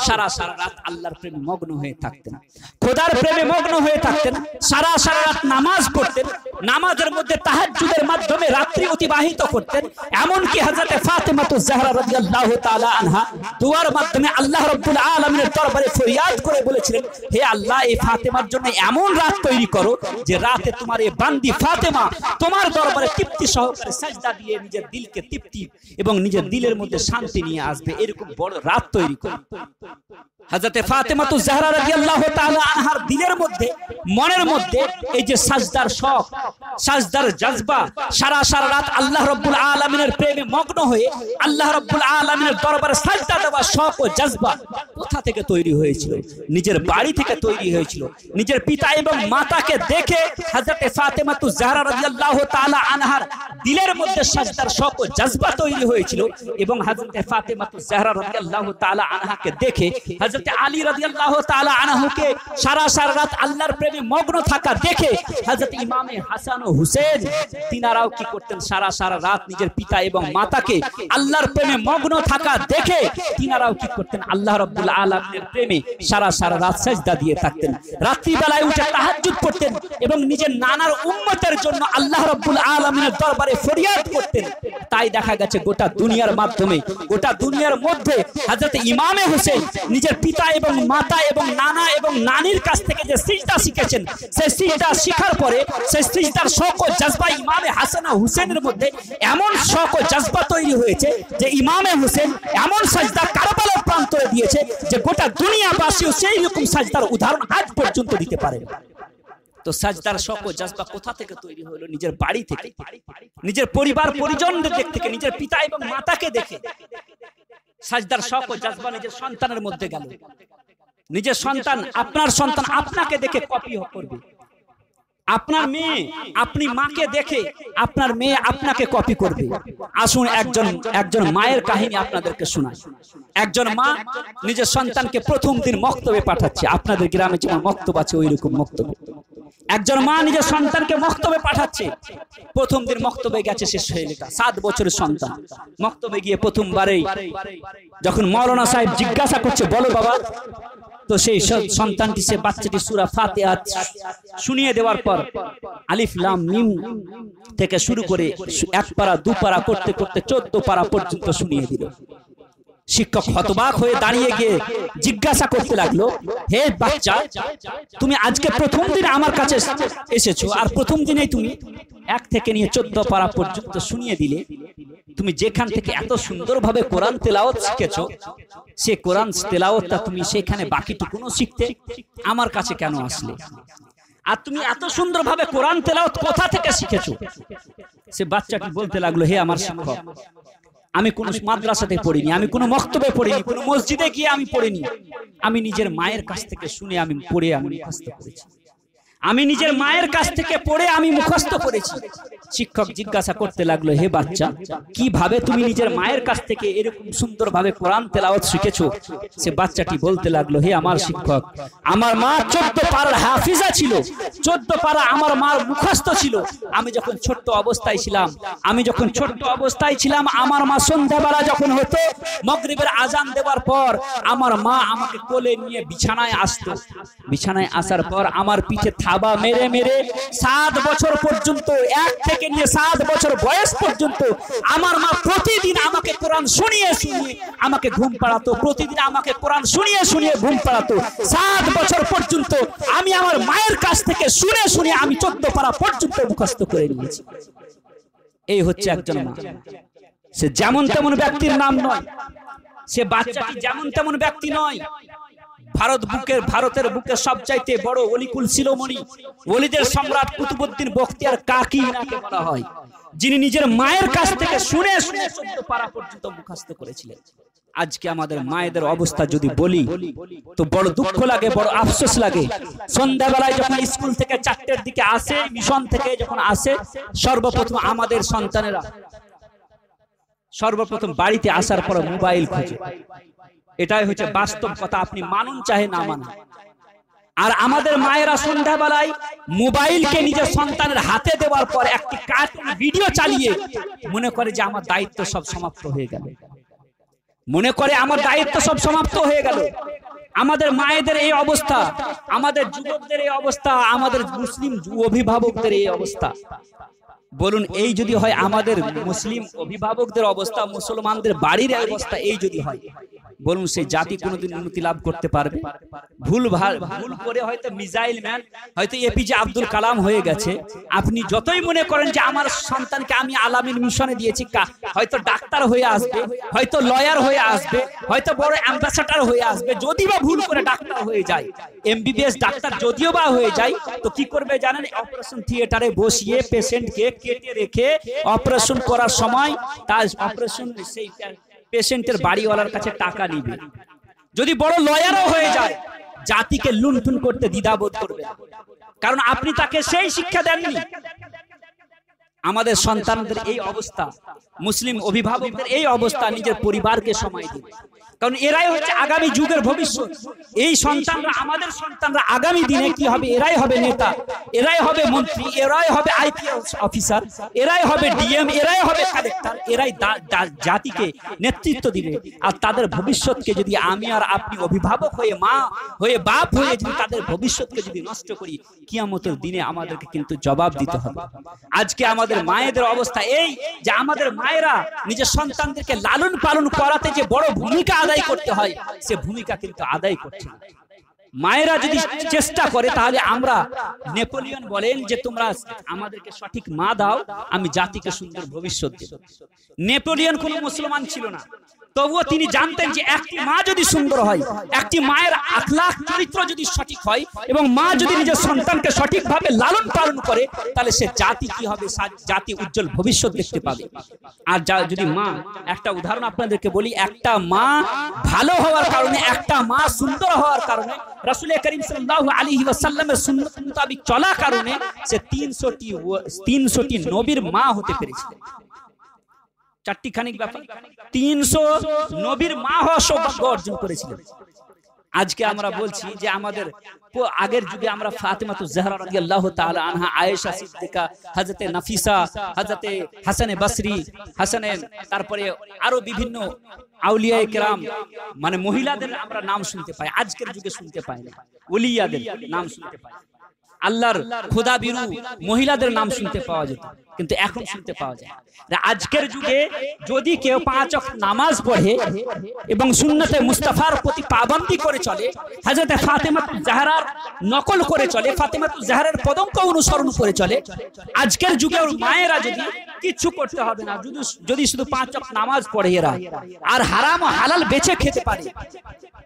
সারা রাত আল্লাহর প্রেমে মগ্ন হয়ে থাকতেন, খোদার প্রেমে মগ্ন হয়ে থাকতেন, সারা রাত নামাজ পড়তেন, নামাজের মধ্যে তাহাজ্জুদের মাধ্যমে রাত্রি অতিবাহিত করতেন। এমনকি হযরতে ফাতেমাতুজ জাহরা রাদিয়াল্লাহু তাআলা আনহা দুয়ার মাধ্যমে আল্লাহ রাব্বুল আলামিনের দরবারে ফরিয়াদ করে বলেছিলেন, হে আল্লাহ, এই ফাতেমার জন্য এমন রাত তৈরি করো যে রাতে তোমার এই বান্দি ফাতেমা তোমার দরবারে তৃপ্তি সহকারে সাজদা দিয়ে নিজের দিলকে তৃপ্তি এবং নিজের দিলের মধ্যে শান্তি নিয়ে আসবে, এরকম বড় রাত তৈরি করো। হযরতে ফাতেমাতুজ জাহরা রাদিয়াল্লাহু তাআলা আনহার দিলের মধ্যে, মনের মধ্যে এই যে সাজদার শখ, সাজদার জজবা, সারা রাত আল্লাহ রাব্বুল আলামিনের প্রেমে মগ্ন হয়ে আল্লাহ রাব্বুল আলামিনের দরবারে সাজদা দেওয়ার শখ ও জজবা কোথা থেকে তৈরি হয়েছিল? নিজের বাড়ি থেকে তৈরি হয়েছিল। নিজের পিতা এবং মাতাকে দেখে হযরতে ফাতেমাতুজ জাহরা রাদিয়াল্লাহু তাআলা আনহার দিলের মধ্যে সাজদার শখ ও জজবা তৈরি হয়েছিল এবং হযরতে ফাতেমাতুজ জাহরা রাদিয়াল্লাহু তাআলা আনহাকে দেখে হযরতে আলী রাদিয়াল্লাহু তাআলা আনহুকে সারা রাত আল্লাহর প্রেমে মগ্ন থাকা দেখে হযরত ইমামে হাসান ও হুসেন তিনারাও কি করতেন, সারা রাত নিজের পিতা এবং মাতাকে আল্লাহর প্রেমে মগ্ন থাকা দেখে তিনারাও কি করতেন, আল্লাহ রাব্বুল আলামিনের প্রেমে সারা রাত সাজদা দিয়ে থাকতেন। রাত্রি বেলায় উঠে তাহাজ্জুদ পড়তেন এবং নিজের নানার উম্মতের জন্য আল্লাহ রাব্বুল আলামিনের দরবারে ফরিয়াদ করতেন। তাই দেখা গেছে গোটা দুনিয়ার মাধ্যমে, গোটা দুনিয়ার মধ্যে হযরত ইমামে হোসেন নিজের পিতা এবং মাতা এবং নানা এবং নানির কাছ থেকে যে সিজদা শিখেছেন, সেই সিজদা শিখার পরে সেই সিজদার শৌক ও জজবা ইমামে হাসান ও হুসেনের মধ্যে এমন শৌক ও জজবা তৈরি হয়েছে যে ইমামে হোসেন এমন সাজদা কারবালার প্রান্তরে দিয়েছে যে গোটা দুনিয়াবাসীও সেই রকম সাজদার উদাহরণ আজ পর্যন্ত দিতে পারে। তো সাজদার শৌক ও জজবা কোথা থেকে তৈরি হলো? নিজের বাড়ি থেকে, নিজের পরিবার পরিজনদের দিক থেকে, নিজের পিতা এবং মাতাকে দেখে সাজদার শৌক ও জজবা নিজের সন্তানের মধ্যে গেল। নিজের সন্তান, আপনার সন্তান আপনাকে দেখে কপি করবে। আপনার মেয়ে আপনি মাকে দেখে আপনার মেয়ে আপনাকে কপি করবে। আসুন একজন মায়ের কাহিনী আপনাদেরকে শোনাই। একজন মা নিজের সন্তানকে প্রথম দিন মক্তবে পাঠাচ্ছে। আপনাদের গ্রামে যেমন মক্তব আছে ওই রকম মক্তবে একজন মা নিজের সন্তানকে মক্তবে পাঠাচ্ছে। প্রথম দিন মক্তবে গেছে সে ছেলেটা, 7 বছরের সন্তান। মক্তবে গিয়ে প্রথমবারেই যখন মাওলানা সাহেব জিজ্ঞাসা করছে, বলো বাবা, তো সেই সন্তানটি, সে বাচ্চাটি সূরা ফাতিহা শুনিয়ে দেওয়ার পর আলিফ লাম মিম থেকে শুরু করে 1 পারা 2 পারা করতে করতে 14 পারা পর্যন্ত শুনিয়ে দিল। শিক্ষক হতবাক হয়ে দাঁড়িয়ে গিয়ে জিজ্ঞাসা করতে লাগলো, হে বাচ্চা, তুমি আজকে প্রথম দিন আমার কাছে এসেছো, আর প্রথম দিনেই তুমি 1 থেকে নিয়ে 14 পারা পর্যন্ত শুনিয়ে দিলে। তুমি যেখান থেকে এত সুন্দরভাবে কোরআন তেলাওয়াত শিখেছো, সে কোরআন তেলাওয়াতটা তুমি সেখানে বাকিটুকুও শিখতে আমার কাছে কেন আসলে? আর তুমি এত সুন্দরভাবে কোরআন তেলাওয়াত কোথা থেকে শিখেছো? সে বাচ্চাটি বলতে লাগলো, হে আমার শিক্ষক, আমি কোন মাদ্রাসাতে পড়িনি, আমি কোন মক্তবে পড়িনি, কোন মসজিদে গিয়ে আমি পড়িনি, আমি নিজের মায়ের কাছ থেকে শুনে আমি পড়ে আমি মুখস্থ করেছি। আমি নিজের মায়ের কাছ থেকে পড়ে আমি মুখস্থ করেছি। শিক্ষক জিজ্ঞাসা করতে লাগলো, হে বাচ্চা, কিভাবে তুমি নিজের মায়ের কাছ থেকে এরকম সুন্দরভাবে কোরআন তেলাওয়াত শিখেছো? সে বাচ্চাটি বলতে লাগলো, হে আমার শিক্ষক, আমার মা 14 পারার হাফিজা ছিল, 14 পারা আমার মার মুখস্থ ছিল। আমি যখন ছোট্ট অবস্থায় ছিলাম, আমার মা সন্ধ্যাবেলা যখন হতো, মাগরিবের আজান দেওয়ার পর আমার মা আমাকে কোলে নিয়ে বিছানায় আসতো। বিছানায় আসার পর আমার পিঠে থাবা মেরে মেরে 7 বছর পর্যন্ত, 1 থেকে নিয়ে 7 বছর বয়স পর্যন্ত আমার মা প্রতিদিন আমাকে কোরআন শুনিয়ে শুনিয়ে আমাকে ঘুম পাড়াতো, প্রতিদিন আমাকে কোরআন শুনিয়ে শুনিয়ে ঘুম পাড়াতো। 7 বছর পর্যন্ত আমি আমার মায়ের কাছ থেকে শুনে শুনে আমি 14 পারা পর্যন্ত মুখস্থ করে নিয়েছি। এই হচ্ছে একজন মা। সে যেমন তেমন ব্যক্তির নাম নয়, সে বাচ্চাটি যেমন তেমন ব্যক্তি নয়। ভারতের বুকে সবচাইতে বড় অলিকুল শিরোমণি, ওলিদের সম্রাট কুতুবউদ্দিন বখতিয়ার কাকি নাকে বলা হয়, যিনি নিজের মায়ের কাছ থেকে শুনে শুনে 14 পারা পর্যন্ত মুখস্থ করেছিলেন। আজকে আমাদের মায়েদের অবস্থা যদি বলি তো বড় দুঃখ লাগে, বড় আফসোস লাগে। সন্ধ্যাবেলায় যখন স্কুল থেকে 4টের দিকে আসে, মিশন থেকে যখন আসে, সর্বপ্রথম আমাদের সন্তানেরা সর্বপ্রথম বাড়িতে আসার পর মোবাইল খোঁজে। এটাই হচ্ছে বাস্তব কথা, আপনি মানুন চাহে না মানুন। আর আমাদের মায়েরা সন্ধ্যাবেলায় মোবাইলকে নিজের সন্তানের হাতে দেওয়ার পর একটি কার্টুন ভিডিও চালিয়ে মনে করে যে আমার দায়িত্ব সব সমাপ্ত হয়ে গেল, মনে করে আমার দায়িত্ব সব সমাপ্ত হয়ে গেল। আমাদের মায়েদের এই অবস্থা, আমাদের যুবকদের এই অবস্থা, আমাদের মুসলিম অভিভাবকদের এই অবস্থা। বলুন, এই যদি হয় আমাদের মুসলিম অভিভাবকদের অবস্থা, মুসলমানদের বাড়ির অবস্থা এই যদি হয়, বলুন সেই জাতি কোনোদিন উন্নতি লাভ করতে পারবে? ভুল করে হয়তো মিসাইল ম্যান, হয়তো এপিজে আব্দুল কালাম হয়ে গেছে। আপনি যতই মনে করেন যে আমার সন্তানকে আমি আলামিন মিশনে দিয়েছি, হয়তো ডাক্তার হয়ে আসবে, হয়তো লয়ার হয়ে আসবে, হয়তো বড় অ্যাম্বাসেডর হয়ে আসবে। যদি বা ভুল করে ডাক্তার হয়ে যায়, এমবিবিএস ডাক্তার যদিও বা হয়ে যায়, তো কি করবে জানেন? অপারেশন থিয়েটারে বসিয়ে পেশেন্টকে কেটে রেখে অপারেশন করার সময় তার অপারেশন সেই পেশেন্টের বাড়িওয়ালার কাছে টাকা নিবে। যদি বড় লয়ারও হয়ে যায়, জাতিকে লুণ্ঠন করতে দ্বিধাবোধ করবে, কারণ আপনি তাকে সেই শিক্ষা দেননি। আমাদের সন্তানদের এই অবস্থা, মুসলিম অভিভাবকদের এই অবস্থা, নিজের পরিবারকে সময় দিন, কারণ এরাই হচ্ছে আগামী যুগের ভবিষ্যৎ। এই সন্তানরা, আমাদের সন্তানরা আগামী দিনে কি হবে? এরাই হবে নেতা, এরাই হবে মন্ত্রী, এরাই হবে আইপিএস অফিসার, এরাই হবে ডিএম, এরাই হবে কালেক্টর, এরাই জাতিকে নেতৃত্ব দিবে। আর তাদের ভবিষ্যৎকে যদি আমি আর আপনি অভিভাবক হয়ে, মা হয়ে, বাপ হয়ে যদি তাদের ভবিষ্যৎকে যদি নষ্ট করি, কিয়ামতের দিনে আমাদেরকে কিন্তু জবাব দিতে হবে। আজকে আমাদের মায়েদের অবস্থা এই যে আমাদের মায়েরা নিজের সন্তানদেরকে লালন পালন করাতে যে বড় ভূমিকা আদায় করতে হয়, সে ভূমিকা কিন্তু আদায় করছে না। মায়েরা যদি চেষ্টা করে, তাহলে আমরা, নেপোলিয়ন বলেন যে তোমরা আমাদেরকে সঠিক মা দাও, আমি জাতিকে সুন্দর ভবিষ্যৎ দেব। নেপোলিয়ন কোনো মুসলমান ছিল না, তবুও তিনি জানতেন যে একটি মা যদি সুন্দর হয়, একটি মায়ের আখলাক চরিত্র যদি সঠিক হয়, এবং মা যদি নিজের সন্তানকে সঠিকভাবে লালন পালন করে, তাহলে সে জাতি কি হবে? জাতি উজ্জ্বল ভবিষ্যৎ দেখতে পাবে। আর যদি মা, একটা উদাহরণ আপনাদেরকে বলি, একটা মা ভালো হওয়ার কারণে, একটা মা সুন্দর হওয়ার কারণে, রাসূল করিম সাল্লাল্লাহু আলাইহি ওয়াসাল্লামের সুন্নাত মোতাবেক চলার কারণে সে 300টি নবীর মা হতে পেরেছিলেন। চারটি খানিক ব্যাপার, 300 নবীর মা হওয়ার সৌভাগ্য অর্জন করেছিলেন। আজকে আমরা বলছি যে আমাদের আগের যুগে আমরা ফাতেমাতুজ জাহরা রাদিয়াল্লাহু তাআলা আনহা, আয়েশা সিদ্দিকা, হযরতে নাফিসা, হযরতে হাসানে বসরি, তারপরে আরো বিভিন্ন আউলিয়ায়ে কেরাম, মানে মহিলাদের আমরা নাম শুনতে পাই, আজকের যুগে শুনতে পাই না। ওলিয়াদের নাম শুনতে পাই, আল্লাহর খোদা বিরু মহিলাদের নাম শুনতে পাওয়া যেত, কিন্তু এখন শুনতে পাওয়া যায়। আজকের যুগে যদি কেউ 5 ওয়াক্ত নামাজ পড়ে এবং সুন্নতে মুস্তাফার প্রতি পাবন্দি করে চলে, হযরতে ফাতেমাতুজ জাহরার নকল করে চলে, ফাতেমাতুজ জাহরার পদঙ্ক অনুসরণ করে চলে, আজকের যুগের মায়েরা যদি কিছু করতে হবে না, যদি শুধু 5 ওয়াক্ত নামাজ পড়ে এরা আর হারাম ও হালাল বেছে খেতে পারে,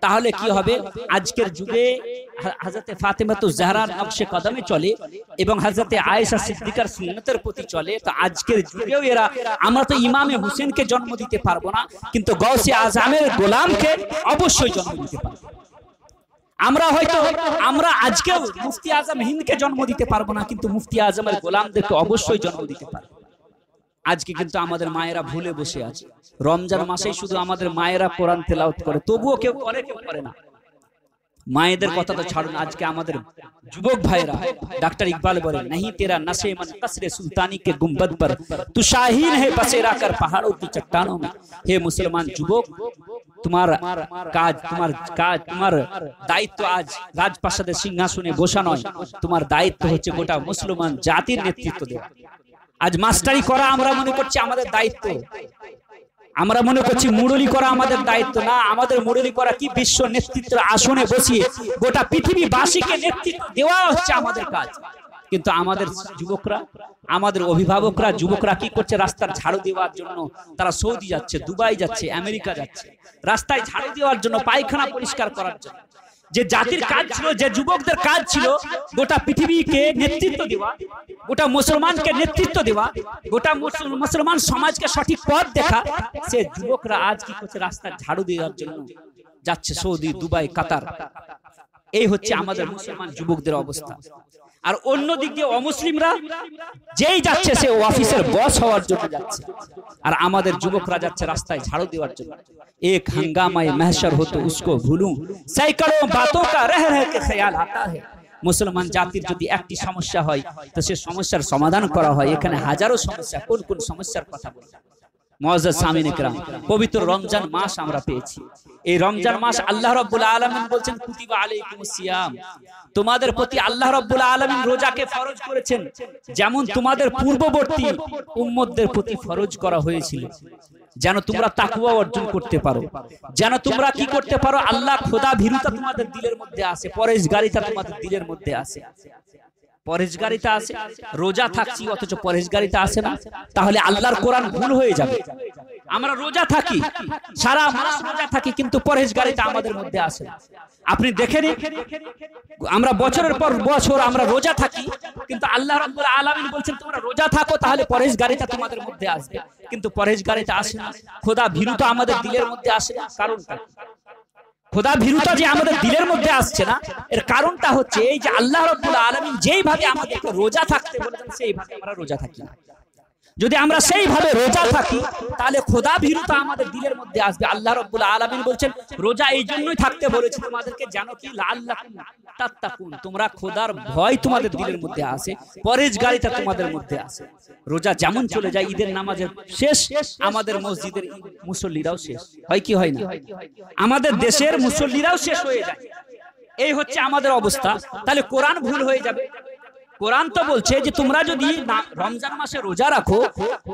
তাহলে কি হবে? আজকের যুগে হযরতে ফাতেমাতুজ জাহরার নকশে কদমে চলে এবং হযরতে আয়েশা সিদ্দিকার সুন্নতের প্রতি চলে, তো আজকের যুগেও এরা, আমরা তো ইমামে হোসেনকে জন্ম দিতে পারবো না, কিন্তু গৌসে আজমের গোলামকে অবশ্যই জন্ম দিতে পারবো। আমরা আজকেও মুফতি আজম হিন্দকে জন্ম দিতে পারবো না, কিন্তু মুফতি আজমের গোলামদেরকে অবশ্যই জন্ম দিতে পারবো। আজকে কিন্তু আমাদের মায়েরা ভুলে বসে আছে। রমজান মাসেই শুধু আমাদের মায়েরা কোরআন তেলাওয়াত করে, তবুও কেউ করে, কেউ করে না। মায়েদের কথা তো ছাড়ুন, আজকে আমাদের যুবক ভাইরা डॉक्टर इकबाल बोले नहीं तेरा नशे मन कसरे सुल्तानी के गुंबद पर तू शाहीन है बसेरा कर पहाड़ों की चट्टानों में। हे मुसलमान যুবক, তোমার দায়িত্ব আজ রাজপ্রাসাদের সিংহাসনে বসা নয়, তোমার দায়িত্ব হচ্ছে গোটা মুসলমান জাতির নেতৃত্ব দেওয়া। আজ মাস্টারি করা আমরা মনে করছি আমাদের দায়িত্ব, আমরা মনে করছি মুরলি করা আমাদের দায়িত্ব না। আমাদের মুরলি করা কি বিশ্ব নেতৃত্বের আসনে বসিয়ে গোটা পৃথিবীবাসীকে নেতৃত্ব দেওয়া হচ্ছে আমাদের কাজ। কিন্তু আমাদের যুবকরা, আমাদের অভিভাবকরা, যুবকরা কি করছে? রাস্তার ঝাড়ু দেওয়ার জন্য তারা সৌদি যাচ্ছে, দুবাই যাচ্ছে, আমেরিকা যাচ্ছে, রাস্তায় ঝাড়ু দেওয়ার জন্য, পায়খানা পরিষ্কার করার জন্য। যে জাতির কাজ ছিল, যে যুবকদের কাজ ছিল গোটা পৃথিবীকে নেতৃত্ব দেওয়া, গোটা মুসলমানকে নেতৃত্ব দেওয়া, গোটা মুসলমান সমাজকে সঠিক পথ দেখা, সে যুবকরা আজ কি করছে? রাস্তার ঝাড়ু দেওয়ার জন্য যাচ্ছে সৌদি, দুবাই, কাতার। এই হচ্ছে আমাদের মুসলমান যুবকদের অবস্থা। আর অন্য দিক দিয়ে অমুসলিমরা যেই যাচ্ছে সে অফিসের বস হওয়ার জন্য যাচ্ছে, আর আমাদের যুবকরা যাচ্ছে রাস্তায় ঝাড়ু দেওয়ার জন্য। एक हंगामाए महशर हो तो उसको भूलूं, सैकड़ों बातों का रह रह के ख्याल आता है। मुसलमान জাতির যদি একটি সমস্যা হয় তো সে সমস্যার সমাধান করা হয়। এখানে হাজারো সমস্যা, কোন কোন সমস্যার কথা বলি। মুআজ্জাজ সামিনে কেরাম, পবিত্র রমজান মাস আমরা পেয়েছি। এই রমজান মাস আল্লাহ রাব্বুল আলামিন বলছেন কুতিবা আলাইকুমুস সিয়াম, তোমাদের প্রতি আল্লাহ রাব্বুল আলামিন রোজাকে ফরজ করেছেন, যেমন তোমাদের পূর্ববর্তী উম্মতদের প্রতি ফরজ করা হয়েছিল, যেন তোমরা তাকওয়া অর্জন করতে পারো, যেন তোমরা কি করতে পারো? আল্লাহ খোদা ভীরুতা তোমাদের দিলের মধ্যে আসে, পরহেজগারিতা তোমাদের দিলের মধ্যে আসে। পরহেজগারিতা আছে, রোজা থাকছি অথচ পরহেজগারিতা আসে না, তাহলে আল্লাহর কোরআন ভুল হয়ে যাবে। আমরা রোজা থাকি, সারা মাস রোজা থাকি, কিন্তু পরহেজগারিতা আমাদের মধ্যে আসে না। আপনি দেখেন, আমরা বছরের পর বছর আমরা রোজা থাকি, কিন্তু আল্লাহ রাব্বুল আলামিন বলছেন তোমরা রোজা থাকো, তাহলে পরহেজগারিতা তোমাদের মধ্যে আসবে, কিন্তু পরহেজগারিতা আসে না। খোদা ভীরুতা আমাদের দিলের মধ্যে আসে না, কারণটা খোদা ভীরুতা যে আমাদের দিলের মধ্যে আসছে না, এর কারণটা হচ্ছে এই যে আল্লাহ রাব্বুল আলামিন যেইভাবে আমাদেরকে রোজা থাকতে বলেছেন সেইভাবে আমরা রোজা থাকি না। যদি আমরা সেইভাবে রোজা থাকি তাহলে খোদা ভীরুতা আমাদের দিলের মধ্যে আসবে। আল্লাহ রাব্বুল আলামিন বলছেন রোজা এই জন্যই থাকতে বলেছে তোমাদেরকে, জানো কি? লাআল্লাকুম তাত্তাকুন, তোমরা খোদার ভয় তোমাদের দিলের মধ্যে আসে, পরহেজগারিতা তোমাদের মধ্যে আসে। রোজা যেমন চলে যায়, ঈদের নামাজের শেষ, আমাদের মসজিদের মুসল্লিরাও শেষ হয় কি হয় না? আমাদের দেশের মুসল্লিরাও শেষ হয়ে যায়। এই হচ্ছে আমাদের অবস্থা। তাহলে কোরআন ভুল হয়ে যাবে। কোরআন তো বলছে যে তোমরা যদি রমজান মাসে রোজা রাখো,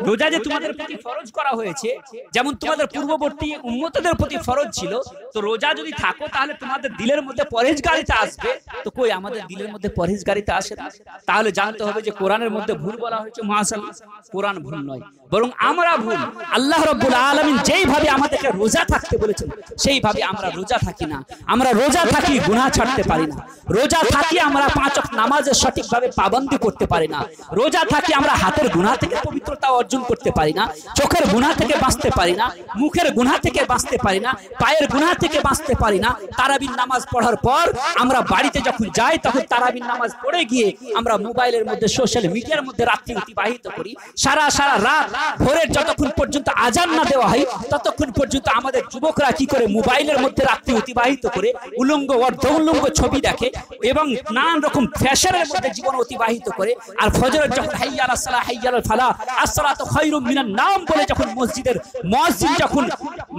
রোজা যে তোমাদের প্রতি ফরজ করা হয়েছে, যেমন তোমাদের পূর্ববর্তী উম্মতদের প্রতি ফরজ ছিল, তো রোজা যদি থাকো তাহলে তোমাদের দিলের মধ্যে পরহেজগারিতা আসবে। তো কই আমাদের দিলের মধ্যে পরহেজগারিতা আসে না? তাহলে জানতে হবে যে কোরআনের মধ্যে ভুল বলা হয়েছে। মাশাআল্লাহ, কোরআন ভুল নয়, বরং আমরা ভুল। আল্লাহ রাব্বুল আলামিন যেইভাবে আমাদেরকে রোজা থাকতে বলেছেন সেইভাবে আমরা রোজা থাকি না। আমরা রোজা থাকি, গুনাহ ছাড়তে পারি না। রোজা থাকি, আমরা 5 ওয়াক্ত নামাজের সঠিকভাবে পাবন্দি করতে পারি না। রোজা থাকি, আমরা হাতের গুনাহ থেকে পবিত্রতা অর্জন করতে পারি না, চোখের গুনাহ থেকে বাঁচতে পারি না, মুখের গুনাহ থেকে বাঁচতে পারি না, পায়ের গুনাহ থেকে বাঁচতে পারি না। তারাবির নামাজ পড়ার পর আমরা বাড়িতে যখন যাই তখন তারাবির নামাজ পড়ে গিয়ে আমরা মোবাইলের মধ্যে, সোশ্যাল মিডিয়ার মধ্যে রাত্রি অতিবাহিত করি। সারা রাত ভোরের যতক্ষণ পর্যন্ত আজান না দেওয়া হয় ততক্ষণ পর্যন্ত আমাদের যুবকরা কি করে? মোবাইলের মধ্যে রাত্রি অতিবাহিত করে উলঙ্গ অর্ধ উলঙ্গ ছবি দেখে এবং নানান রকম ফ্যাশনের মধ্যে জীবন অতিবাহিত করে। আর ফজরের যখন হাইয়া আলাস সালাহ, হাইয়া আলাল ফালাহ, আসসালাতু খায়রুম মিনান নাওম বলে যখন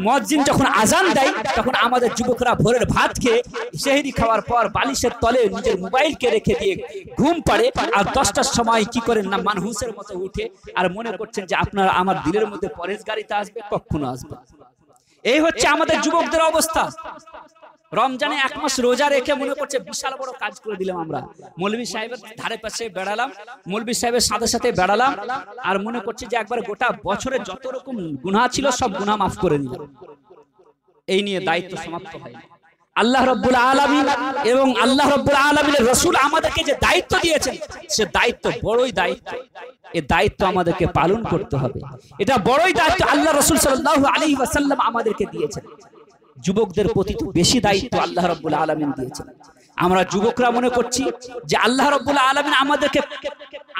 মুয়াজ্জিন যখন আজান দেয়, তখন আমাদের যুবকরা ভোরের ভাত খেয়ে সেহরি খাওয়ার পর বালিশের তলে নিজের মোবাইলকে রেখে দিয়ে ঘুম পাড়ে। আর 10টার সময় কি করেন না, মানহুসের মতো উঠে আর মনে করছেন যে আপনার আমার দিলের মধ্যে পরহেজগারিতা আসবে, কখনো আসবে। এই হচ্ছে আমাদের যুবকদের অবস্থা। রমজানে 1 মাস রোজা রেখে মনে করছে বিশাল বড় কাজ করে দিলাম। আমরা মৌলভী সাহেবের ধারে পাশে বেড়ালাম, মৌলভী সাহেবের সাথে সাথে বেড়ালাম, আর মনে করছে যে একবার গোটা বছরে যত রকম গুনাহ ছিল সব গুনাহ মাফ করে দিলাম। এই নিয়ে দায়িত্ব সমাপ্ত হয়। আল্লাহ রাব্বুল আলামিন এবং আল্লাহ রাব্বুল আলামিনের রাসূল আমাদেরকে যে দায়িত্ব দিয়েছেন, সে দায়িত্ব বড়ই দায়িত্ব। এই দায়িত্ব আমাদেরকে পালন করতে হবে। এটা বড়ই দায়িত্ব আল্লাহ রাসূল সাল্লাল্লাহু আলাইহি ওয়াসাল্লাম আমাদেরকে দিয়েছেন। যুবকদের প্রতি তো বেশি দায়িত্ব আল্লাহ রাব্বুল আলামিন দিয়েছেন। আমরা যুবকরা মনে করছি যে আল্লাহ রাব্বুল আলামিন আমাদেরকে,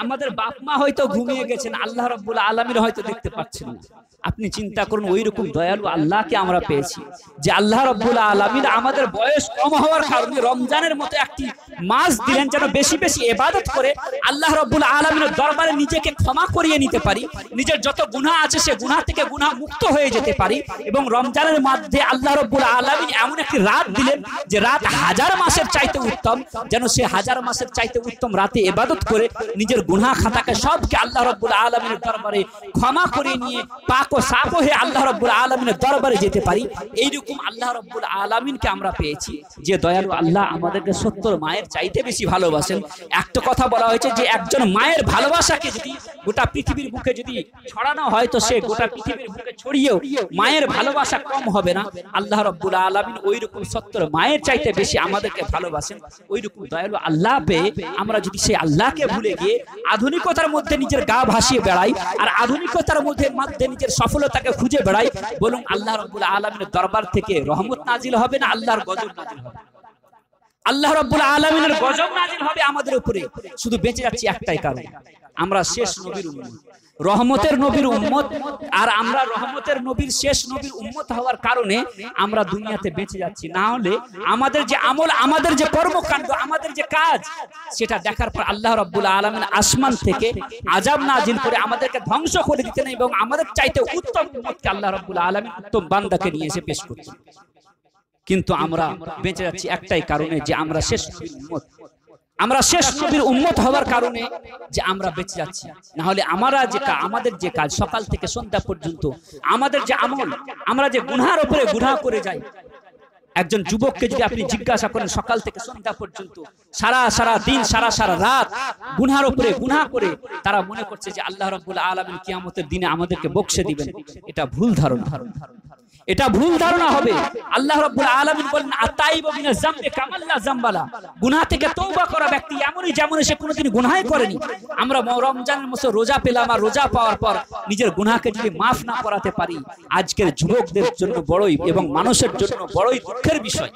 আমাদের বাপ মা হয়তো ঘুমিয়ে গেছেন, আল্লাহ রাব্বুল আলামিন হয়তো দেখতে পাচ্ছেন না। আপনি চিন্তা করুন ওই রকম দয়ালু আল্লাহকে আমরা পেয়েছি যে আল্লাহ রাব্বুল আলামিন আমাদের বয়স কম হওয়ার কারণে রমজানের মতো একটি মাস দিলেন যেন বেশি বেশি ইবাদত করে আল্লাহ রাব্বুল আলামিনের দরবারে নিজেকে ক্ষমা করিয়ে নিতে পারি, নিজের যত গুনাহ আছে সে গুনাহ থেকে গুনাহ মুক্ত হয়ে যেতে পারি। এবং রমজানের মধ্যে আল্লাহ রাব্বুল আলামিন এমন একটি রাত দিলেন যে রাত হাজার মাসের চাইতে উত্তম, যেন সে হাজার মাসের চাইতে উত্তম রাতে ইবাদত করে নিজের গুনাহ খাতাকে সবকে আল্লাহ রাব্বুল আলামিনের দরবারে ক্ষমা করে নিয়ে পাক ও সাফ হয়ে আল্লাহ রাব্বুল আলামিনের দরবারে যেতে পারি। এইরকম আল্লাহ রাব্বুল আলামিনকে আমরা পেয়েছি যে দয়ালু আল্লাহ আমাদেরকে 70 মায়ের চাইতে বেশি ভালোবাসেন। একটা কথা বলা হয়েছে যে একজন মায়ের ভালোবাসাকে যদি গোটা পৃথিবীর বুকে যদি ছড়ানো হয় তো সে গোটা পৃথিবীর বুকে ছড়িয়েও মায়ের ভালোবাসা কম হবে না। আল্লাহ রাব্বুল আলামিন ওইরকম 70 মায়ের চাইতে বেশি আমাদেরকে ভালোবাসেন। ওইরকম দয়ালু আল্লাহ পেয়ে আমরা যদি সেই আল্লাহকে ভুলে গিয়ে আধুনিকতার মধ্যে নিজের গা ভাসিয়ে বেড়াই আর আধুনিকতার মধ্যে নিজের সফলতাকে খুঁজে বেড়াই, বলুন আল্লাহ রাব্বুল আলামিনের দরবার থেকে রহমত নাজিল হবে না আল্লাহর গজব নাজিল হবে? আল্লাহ রাব্বুল আলামিনের গজব নাজিল হবে আমাদের উপরে। শুধু বেঁচে যাচ্ছি একটাই কারণ, আমরা শেষ নবীর উম্মত, রহমতের নবীর উম্মত। আর আমরা রহমতের নবীর শেষ নবীর উম্মত হওয়ার কারণে আমরা দুনিয়াতে বেঁচে যাচ্ছি। না হলে আমাদের যে আমল, আমাদের যে কর্মকাণ্ড, আমাদের যে কাজ, সেটা দেখার পর আল্লাহ রাব্বুল আলামিন আসমান থেকে আযাব নাজিল করে আমাদেরকে ধ্বংস করে দিতেন এবং আমাদের চাইতে উত্তম উম্মতকে আল্লাহ রাব্বুল আলামিন উত্তম বান্দাকে নিয়ে এসে পেশ করতেন। কিন্তু আমরা বেঁচে যাচ্ছি একটাই কারণে যে আমরা শেষ নবীর উম্মত। আমরা শেষ নবীর উম্মত হওয়ার কারণে যে আমরা বেঁচে যাচ্ছি। না হলে আমাদের যে কাজ সকাল থেকে সন্ধ্যা পর্যন্ত, আমাদের যে আমল, আমরা যে গুনাহের উপরে গুনাহ করে যাই। একজন যুবককে যদি আপনি জিজ্ঞাসা করেন সকাল থেকে সন্ধ্যা পর্যন্ত সারা দিন সারা রাত গুনাহের উপরে গুনাহ করে তারা মনে করছে যে আল্লাহ রাব্বুল আলামিন কিয়ামতের দিনে আমাদেরকে বকশে দিবেন, এটা ভুল ধারণা। এটা ভুল ধারণা হবে। আল্লাহ রাব্বুল আলামিন বলেন আতাইবু মিনাজ যামবি কামাল্লা যামবালা, গুনাহ থেকে তওবা করা ব্যক্তি এমনই যেমন সে কোনোদিন গুনাহই করেনি। আমরা রমজানের মাসে রোজা পেলাম আর রোজা পাওয়ার পর নিজের গুনাহকে যদি মাফ না করাতে পারি, আজকের যুবকদের জন্য বড়ই এবং মানুষের জন্য বড়ই দুঃখের বিষয়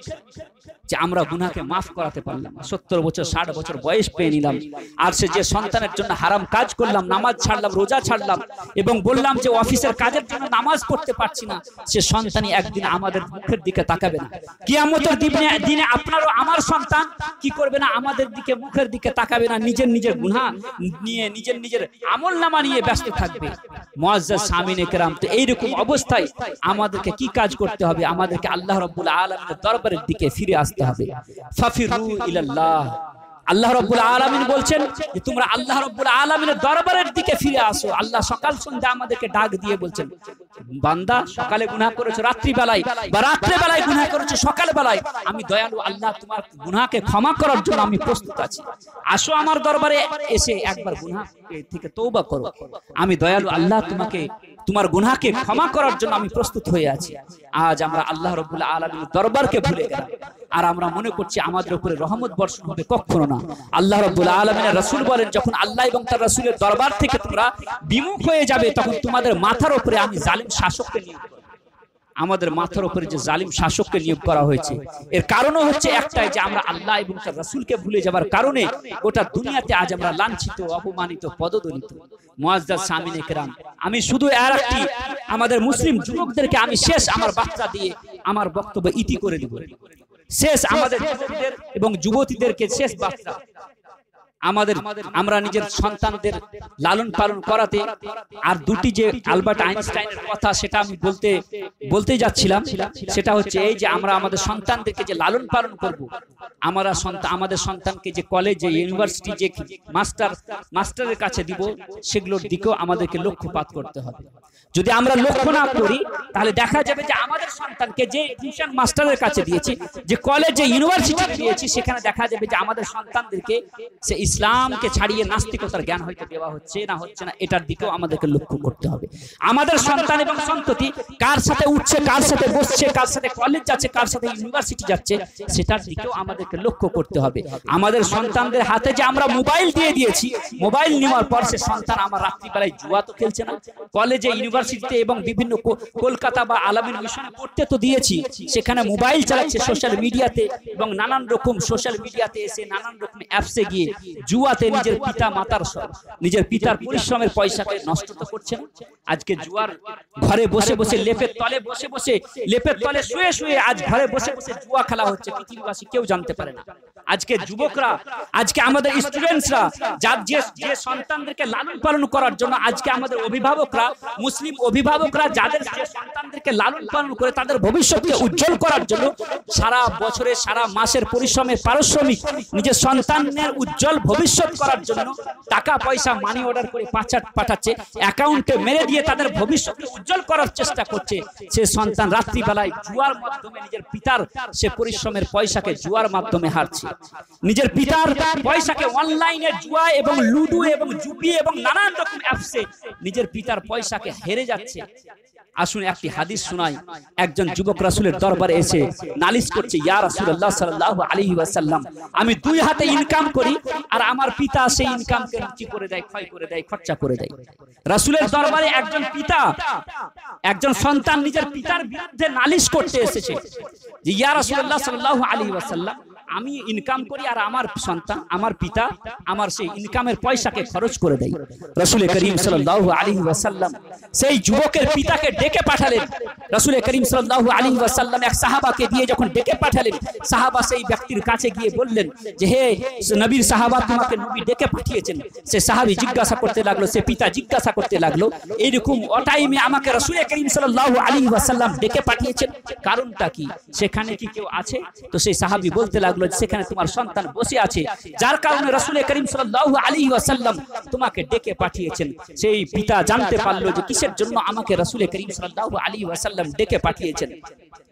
যে আমরা গুনাহকে মাফ করাতে পারলাম। 70 বছর 60 বছর বয়স পেয়ে নিলাম আর সে যে সন্তানের জন্য হারাম কাজ করলাম, নামাজ ছাড়লাম, রোজা ছাড়লাম এবং বললাম যে অফিসের কাজের জন্য নামাজ পড়তে পারছি না, সে সন্তানই একদিন আমাদের মুখের দিকে তাকাবে না। কিয়ামতের দিনে আপনারও আমার সন্তান কি করবে না, আমাদের দিকে মুখের দিকে তাকাবে না, নিজের গুনাহ নিয়ে নিজের আমলনামা নিয়ে ব্যস্ত থাকবে। মুআজ্জাজ সামিনে কেরাম, তো এইরকম অবস্থায় আমাদেরকে কি কাজ করতে হবে? আমাদেরকে আল্লাহ রাব্বুল আলামিনের দরবারের দিকে ফিরে আসতে হবে। ফাফিরু ইলাল্লাহ। আল্লাহ রাব্বুল আলামিন বলছেন যে তোমরা আল্লাহ রাব্বুল আলামিনের দরবারের দিকে ফিরে আসো। আল্লাহ সকাল সন্ধ্যা আমাদেরকে ডাক দিয়ে বলছেন, বান্দা সকালে গুনাহ করেছো রাত্রি বেলায়, বা রাত্রে বেলায় গুনাহ করেছো সকাল বেলায়, আমি দয়ালু আল্লাহ তোমার গুনাহকে ক্ষমা করার জন্য আমি প্রস্তুত আছি। আসো আমার দরবারে এসে একবার গুনাহ থেকে তওবা করো। আমি দয়ালু আল্লাহ তোমার গুনাহকে ক্ষমা করার জন্য আমি প্রস্তুত হয়ে আছি। আজ আমরা আল্লাহ রাব্বুল আলামিনের দরবারকে ভুলে গেলাম আর আমরা মনে করছি আমাদের উপরে রহমত বর্ষণ হবে। কখনো না। আল্লাহ রাব্বুল আলামিনের রাসূল বলেন, যখন আল্লাহ এবং তার রাসূলের দরবার থেকে তোমরা বিমুখ হয়ে যাবে তখন তোমাদের মাথার উপরে আমি জালিম শাসককে নিয়োগ করব। আমাদের মাথার উপরে যে জালিম শাসককে নিয়োগ করা হয়েছে এর কারণও হচ্ছে একটাই যে আমরা আল্লাহ এবং তার রাসূলকে ভুলে যাবার কারণে গোটা দুনিয়াতে আজ আমরা লাঞ্ছিত, অপমানিত, পদদলিত। মুআজ্জাজ সামিনে কেরাম, আমি শুধু আর একটি আমাদের মুসলিম যুবকদেরকে আমি শেষ আমার বার্তা দিয়ে আমার বক্তব্য ইতি করে দিব। শেষ আমাদের যুবকদের এবং যুবতীদেরকে শেষ বার্তা, আমরা নিজের সন্তানদের লালন পালন করাতে আর দুটি যে আলবার্ট আইনস্টাইনের কথা সেটা আমি বলতে যাচ্ছিলাম, সেটা হচ্ছে এই যে আমরা আমাদের সন্তানদেরকে যে লালন পালন করব, আমাদের সন্তানকে যে কলেজে, ইউনিভার্সিটি, যে মাস্টারের কাছে দিব, সেগুলোর দিকেও আমাদেরকে লক্ষ্যপাত করতে হবে। যদি আমরা লক্ষ্য না করি তাহলে দেখা যাবে যে আমাদের সন্তানকে যে টিউশন মাস্টারের কাছে দিয়েছি, যে কলেজে, ইউনিভার্সিটি দিয়েছি, সেখানে দেখা যাবে যে আমাদের সন্তানদেরকে সে ইসলামকে ছাড়িয়ে নাস্তিকতার জ্ঞান হয়তো দেওয়া হচ্ছে না, এটার দিকেও আমাদেরকে লক্ষ্য করতে হবে। আমাদের সন্তান এবং সন্ততি কার সাথে উঠছে, কার সাথে বসছে, কার সাথে কলেজ যাচ্ছে, কার সাথে ইউনিভার্সিটি যাচ্ছে, সেটার দিকেও আমাদেরকে লক্ষ্য করতে হবে। আমাদের সন্তানদের হাতে যে আমরা মোবাইল দিয়ে দিয়েছি, মোবাইল নেওয়ার পর সে সন্তান আমার রাত্রিবেলায় জুয়া তো খেলছে না, কলেজে, ইউনিভার্সিটিতে এবং বিভিন্ন কলকাতা বা আলামিন মিশনে পড়তে তো দিয়েছি, সেখানে মোবাইল চালাচ্ছে সোশ্যাল মিডিয়াতে এবং নানান রকম সোশ্যাল মিডিয়াতে এসে নানান রকম অ্যাপসে গিয়ে জুয়াতে নিজের পিতা মাতার নিজের পিতার পরিশ্রমের পয়সাকে নষ্ট তো করছে না। আজকে জুয়ার ঘরে বসে বসে লেপের তলে বসে বসে লেপের তলে শুয়ে শুয়ে আজ ঘরে বসে বসে জুয়া খেলা হচ্ছে, পৃথিবীবাসী কেউ জানতে পারে না। আজকে যুবকরা, আজকে আমাদের স্টুডেন্টসরা, যার যে সন্তানদেরকে লালন পালন করার জন্য আজকে আমাদের অভিভাবকরা, মুসলিম অভিভাবকরা যাদের যে সন্তানদেরকে লালন পালন করে তাদের ভবিষ্যৎকে উজ্জ্বল করার জন্য সারা বছরের সারা মাসের পরিশ্রমের পারিশ্রমিক নিজের সন্তানের উজ্জ্বল ভবিষ্যৎ করার জন্য টাকা পয়সা মানি অর্ডার করে পাঠাচ্ছে, অ্যাকাউন্টে মেরে দিয়ে তাদের ভবিষ্যৎকে উজ্জ্বল করার চেষ্টা করছে। সে সন্তান রাত্রিবেলায় জুয়ার মাধ্যমে নিজের পিতার সে পরিশ্রমের পয়সাকে জুয়ার মাধ্যমে হারছে, নিজের পিতার পয়সাকে অনলাইনে জুয়া এবং লুডো এবং জুপি এবং নানান রকম অ্যাপসে নিজের পিতার পয়সাকে হেরে যাচ্ছে। আসুন একটি হাদিস শোনাই। একজন যুবক রাসূলের দরবারে এসে নালিশ করছে, ইয়া রাসূলুল্লাহ সাল্লাল্লাহু আলাইহি ওয়াসাল্লাম, আমি দুই হাতে ইনকাম করি আর আমার পিতা সেই ইনকামকে কি করে দেয়, ক্ষয় করে দেয়, খরচা করে দেয়। রাসূলের দরবারে একজন পিতা, একজন সন্তান নিজের পিতার বিরুদ্ধে নালিশ করতে এসেছে যে ইয়া রাসূলুল্লাহ সাল্লাল্লাহু আলাইহি ওয়াসাল্লাম, আমি ইনকাম করি আর আমার সন্তান, আমার পিতা আমার সেই ইনকামের পয়সাকে খরচ করে দেয়। রাসূল করিম সাল্লাল্লাহু আলাইহি ওয়াসাল্লাম সেই যুবকের পিতাকে ডেকে পাঠালেন। রাসূল করিম সাল্লাল্লাহু আলাইহি ওয়াসাল্লাম এক সাহাবাকে দিয়ে যখন ডেকে পাঠালেন, সাহাবা সেই ব্যক্তির কাছে গিয়ে বললেন যে হে নবীর সাহাবা, তোমাকে নবী ডেকে পাঠিয়েছেন। সে সাহাবী জিজ্ঞাসা করতে লাগলো, সে পিতা জিজ্ঞাসা করতে লাগলো, এইরকম অটাইমে আমাকে রাসূল করিম সাল্লাল্লাহু আলাইহি ওয়াসাল্লাম ডেকে পাঠিয়েছেন, কারণটা কি? সেখানে কি কেউ আছে? তো সেই সাহাবী বলতে লাগলো, সেখানে তোমার সন্তান বসে আছে, যার কারণে রাসূল করিম সাল্লাল্লাহু আলাইহি ওয়াসাল্লাম তোমাকে ডেকে পাঠিয়েছেন। সেই পিতা জানতে পারলো যে কিসের জন্য আমাকে রাসূল করিম সাল্লাল্লাহু আলাইহি ওয়াসাল্লাম ডেকে পাঠিয়েছেন।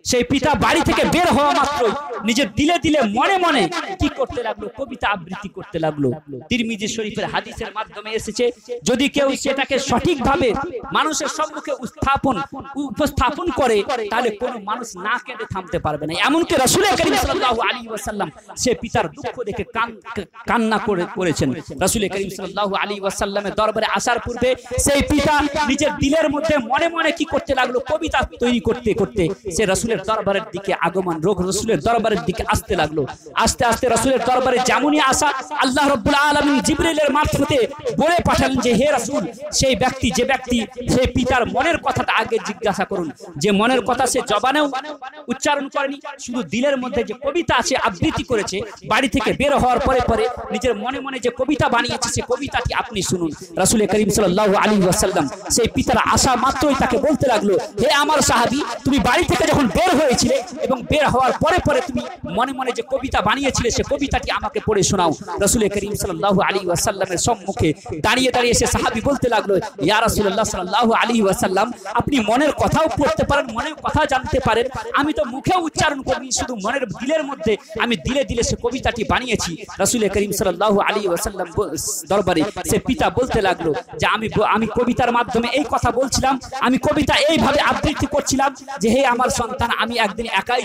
সেই পিতা বাড়ি থেকে বের হওয়া মাত্রই নিজের দিলে দিলে মনে মনে কি করতে লাগলো, কবিতা আবৃত্তি করতে লাগলো। তিরমিজি শরীফের হাদিসের মাধ্যমে এসেছে, যদি কেউ সেটাকে সঠিকভাবে মানুষের সম্মুখে উপস্থাপন করে তাহলে কোনো মানুষ না কেঁদে থামতে পারবে না। এমনকি রাসূল করিম সাল্লাল্লাহু আলাইহি ওয়াসাল্লাম সে পিতার দুঃখ দেখে কান্না করেছেন। রাসূল করিম সাল্লাল্লাহু আলাইহি ওয়াসাল্লামের দরবারে আসার পূর্বে সেই পিতা নিজের দিলের মধ্যে মনে মনে কি করতে লাগলো, কবিতা তৈরি করতে করতে সে রাসূলের দরবারের দিকে আগমন, রাসূলের দরবারের দিকে আসতে লাগলো। আস্তে আস্তে রাসূলের দরবারে যেমনই আসা, আল্লাহ রাব্বুল আলামিন জিবরিলের মারফতে বলে পাঠালেন যে হে রাসূল, সেই ব্যক্তি যে ব্যক্তি সেই পিতার মনের কথাটা আগে জিজ্ঞাসা করুন, যে মনের কথা সে জবানেও উচ্চারণ করেনি, শুধু দিলের মধ্যে যে কবিতা আছে আবৃত্তি করেছে, বাড়ি থেকে বের হওয়ার পরে পরে নিজের মনে মনে যে কবিতা বানিয়েছে সে কবিতাটি আপনি শুনুন। রাসূল করিম সাল্লাল্লাহু আলাইহি ওয়াসাল্লাম সেই পিতার আসা মাত্রই তাকে বলতে লাগলো, হে আমার সাহাবী, তুমি বাড়ি থেকে যখন বের হয়েছিলে এবং বের হওয়ার পরে পরে তুমি মনে মনে যে কবিতা বানিয়েছিলে সে কবিতাটি আমাকে পড়ে শোনাও। রাসূল করিম সাল্লাল্লাহু আলাইহি ওয়াসাল্লামের সম্মুখে দাঁড়িয়ে দাঁড়িয়ে সে সাহাবী বলতে লাগলো, ইয়া রাসূলুল্লাহ সাল্লাল্লাহু আলাইহি ওয়াসাল্লাম, আপনি মনের কথাও পড়তে পারেন, মনের কথা জানতে পারেন, আমি তো মুখে উচ্চারণ করিনি, শুধু মনের দিলের মধ্যে আমি দিলে দিলে সে কবিতাটি বানিয়েছি। রাসূল করিম সাল্লাল্লাহু আলাইহি ওয়াসাল্লাম দরবারে সে পিতা বলতে লাগলো যে আমি কবিতার মাধ্যমে এই কথা বলছিলাম, আমি কবিতা এইভাবে আবৃত্তি করছিলাম যে হে আমার সন্তান, আমি একদিন একাই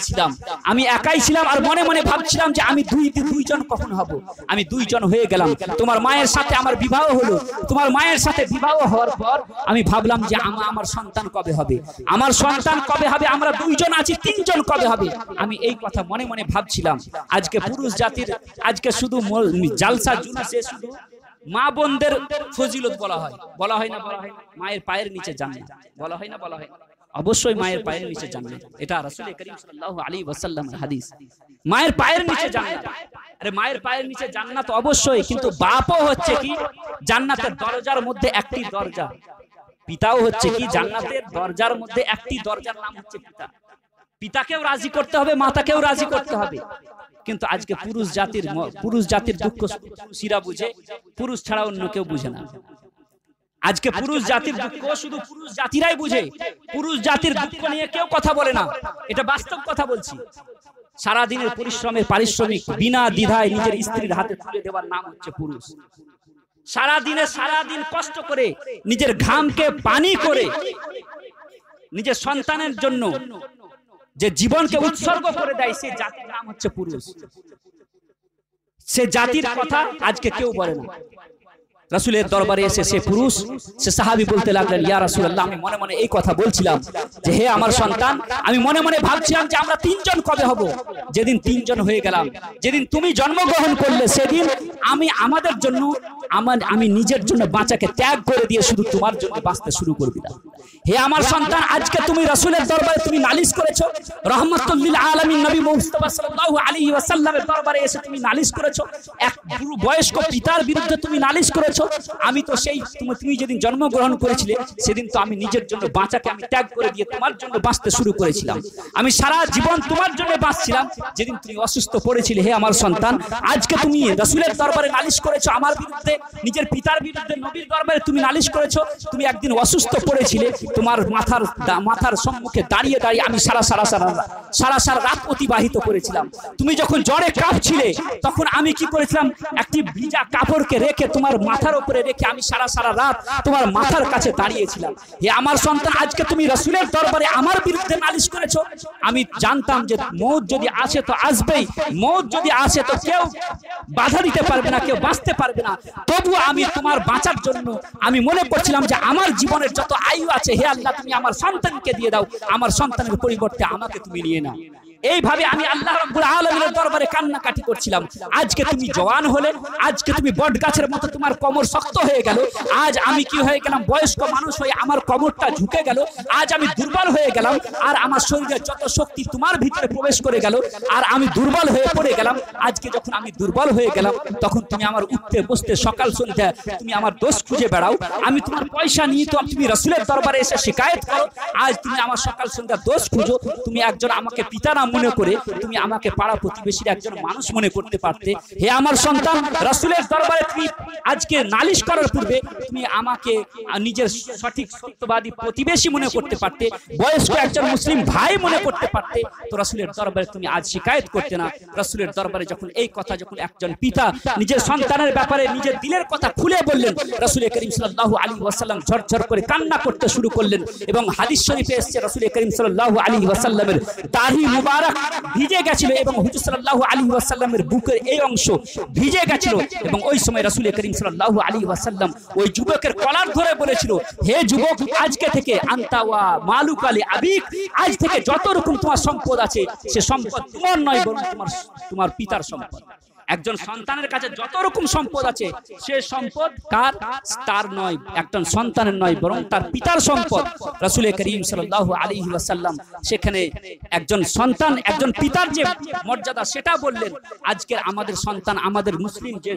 ছিলাম আর মনে মনে ভাবছিলাম যে আমি দুইজন কখন হব, আমি দুইজন হয়ে গেলাম। তোমার মায়ের সাথে আমার বিবাহ হলো, তোমার মায়ের সাথে বিবাহ হওয়ার পর আমি ভাবলাম যে আমার সন্তান কবে হবে, আমরা দুইজন আছি, তিনজন কবে হবে, আমি এই কথা মনে মনে ভাবছিলাম। আজকে পুরুষ জাতির আজকে শুধু জালসা জুলুসে শুধু মা বোনদের ফজিলত বলা হয় না, মায়ের পায়ের নিচে জান্নাত বলা হয় না, অবশ্যই মায়ের পায়ের নিচে জান্নাত, এটা রাসূল করিম সাল্লাল্লাহু আলাইহি ওয়াসাল্লামের হাদিস। মায়ের পায়ের নিচে জান্নাত, আরে মায়ের পায়ের নিচে জান্নাত অবশ্যই, কিন্তু বাপও হচ্ছে কি জান্নাতের দরজার মধ্যে একটি দরজা, পিতাও হচ্ছে কি জান্নাতের দরজার মধ্যে একটি দরজার নাম হচ্ছে পিতা। পিতাকেও রাজি করতে হবে, মাতাকেও রাজি করতে হবে। কিন্তু আজকে পুরুষ জাতির দুঃখ পুরুষরা বুঝে, পুরুষ ছাড়া অন্য কেউ বুঝে না। আজকে পুরুষ জাতির দুঃখ শুধু পুরুষ জাতিরাই বুঝে, পুরুষ জাতির দুঃখ নিয়ে কেউ কথা বলে না, এটা বাস্তব কথা বলছি। সারা দিনের পরিশ্রমের পারিশ্রমিক বিনা দ্বিধায় নিজের স্ত্রীর হাতে তুলে দেওয়ার নাম হচ্ছে পুরুষ। সারাদিন কষ্ট করে নিজের ঘামকে পানি করে নিজের সন্তানের জন্য যে জীবনকে উৎসর্গ করে দেয়, সে জাতির নাম হচ্ছে পুরুষ। সে জাতির কথা আজকে কেউ বলে না। রাসূলের দরবারে এসে সে পুরুষ সে সাহাবী বলতে লাগলেন, ইয়া রাসূলুল্লাহ, আমি মনে মনে এই কথা বলছিলাম যে হে আমার সন্তান, আমি মনে মনে ভাবছিলাম যে আমরা তিনজন কবে হব। যেদিন তিনজন হয়ে গেলাম, যেদিন তুমি জন্মগ্রহণ করলে, সেদিন আমাদের জন্য আমি নিজের জন্য বাঁচাকে ত্যাগ করে দিয়ে শুধু তোমার জন্য বাঁচতে শুরু করবি না। হে আমার সন্তান, আজকে তুমি রাসূলের দরবারে তুমি নালিশ করেছো, রাহমাতুল লিল আলামিন নবী মুস্তাফা সাল্লাল্লাহু আলাইহি ওয়াসাল্লামের দরবারে এসে তুমি নালিশ করেছো, এক পুরো বয়স্ক পিতার বিরুদ্ধে তুমি নালিশ করেছো। আমি তো সেই তুমি যেদিন জন্মগ্রহণ করেছিলে সেদিন তো আমি নিজের জন্য বাঁচাকে আমি ত্যাগ করে দিয়ে তোমার জন্য বাঁচতে শুরু করেছিলাম। আমি সারা জীবন তোমার জন্য বাঁচছিলাম। যেদিন তুমি অসুস্থ পড়েছিলে, হে আমার সন্তান, আজকে তুমি রাসূলের দরবারে নালিশ করেছো আমার বিরুদ্ধে, নিজের পিতার বিরুদ্ধে নবীর দরবারে তুমি নালিশ করেছো। তুমি একদিন অসুস্থ পড়েছিলে, তোমার মাথার সম্মুখে দাঁড়িয়ে দাঁড়িয়ে আমি সারা রাত অতিবাহিত করেছিলাম। তুমি যখন জ্বরে কাঁপছিলে তখন আমি কি করেছিলাম, একটি ভিজা কাপড়কে রেখে তোমার মাথার উপরে রেখে আমি সারা রাত তোমার মাথার কাছে দাঁড়িয়েছিলাম। হে আমার সন্তান, আজকে তুমি রাসূলের দরবারে আমার বিরুদ্ধে নালিশ করেছো। আমি জানতাম যে মওত যদি আসে তো আসবেই, মওত যদি আসে তো কেউ বাধা দিতে পারবে না, কেউ বাঁচতে পারবে না। তবু আমি তোমার বাঁচার জন্য আমি মনে করছিলাম যে আমার জীবনের যত আয়ু আছে, হে আল্লাহ, তুমি আমার সন্তানকে দিয়ে দাও, আমার সন্তানের পরিবর্তে আমাকে তুমি নিয়ে নাও। এইভাবে আমি আল্লাহ রাব্বুল আলামিনের দরবারে কান্নাকাটি করছিলাম। আজকে তুমি জওয়ান হলে, আজকে তুমি বট গাছের মতো তোমার কোমর শক্ত হয়ে গেল। আজ আমি কি হয়ে গেলাম, বয়স্ক মানুষ হয়ে আমার কোমরটা ঝুঁকে গেল। আজ আমি দুর্বল হয়ে গেলাম, আর আমার শরীরে যত শক্তি তোমার ভিতরে প্রবেশ করে গেল, আর আমি দুর্বল হয়ে পড়ে গেলাম। আজকে যখন আমি দুর্বল হয়ে গেলাম তখন তুমি আমার উঠতে বসতে সকাল সন্ধ্যা তুমি আমার দোষ খুঁজে বেড়াও। আমি তোমার পয়সা নিয়ে তো তুমি রাসূলের দরবারে এসে শিকায়ত করো। আজ তুমি আমার সকাল সন্ধ্যা দোষ খুঁজো। তুমি একজন আমাকে পিতা না মনে করে তুমি আমাকে পাড়া প্রতিবেশীর একজন মানুষ মনে করতে পারতে। হে আমার সন্তান, রাসূলের দরবারে তুমি আজকে নালিশ করার পূর্বে তুমি আমাকে নিজের সঠিক সত্যবাদী প্রতিবেশী মনে করতে পারতে, বয়স্ক একজন মুসলিম ভাই মনে করতে পারতে। তো রাসূলের দরবারে তুমি আজ শিকায়ত করতে না। রাসূলের দরবারে যখন এই কথা, যখন একজন পিতা নিজের সন্তানের ব্যাপারে নিজের দিলের কথা খুলে বললেন, রাসূল করিম সাল্লাল্লাহু আলাইহি ওয়াসাল্লাম ঝরঝর করে কান্না করতে শুরু করলেন। এবং হাদিস শরীফে এসেছে রাসূল করিম সাল্লাল্লাহু আলাইহি ওয়াসাল্লামের দাড়ি মুবারক ভিজে গেছিল এবং হুজুর সাল্লাল্লাহু আলাইহি ওয়াসাল্লামের বুকের এই অংশ ভিজে গেছিল। এবং ওই সময় রাসূল করিম সাল্লাল্লাহু আলাইহি ওয়াসাল্লাম ওই যুবকের কলার ধরে বলেছিল, হে যুবক, আজকে থেকে আনতা ওয়া মালুকা লি আবিক, আজ থেকে যত রকম তোমার সম্পদ আছে সে সম্পদ তোমার নয়, বরং তোমার পিতার সম্পদ। একজন সন্তানের কাছে যত রকম সম্পদ আছে সে সম্পদ কার? তার নয়, একজন সন্তানের নয়, বরং তার পিতার সম্পদ। রাসূল করিম সাল্লাল্লাহু আলাইহি ওয়াসাল্লাম সেখানে একজন সন্তান, একজন পিতার যে মর্যাদা সেটা বললেন। আজকে আমাদের সন্তান, আমাদের মুসলিম যে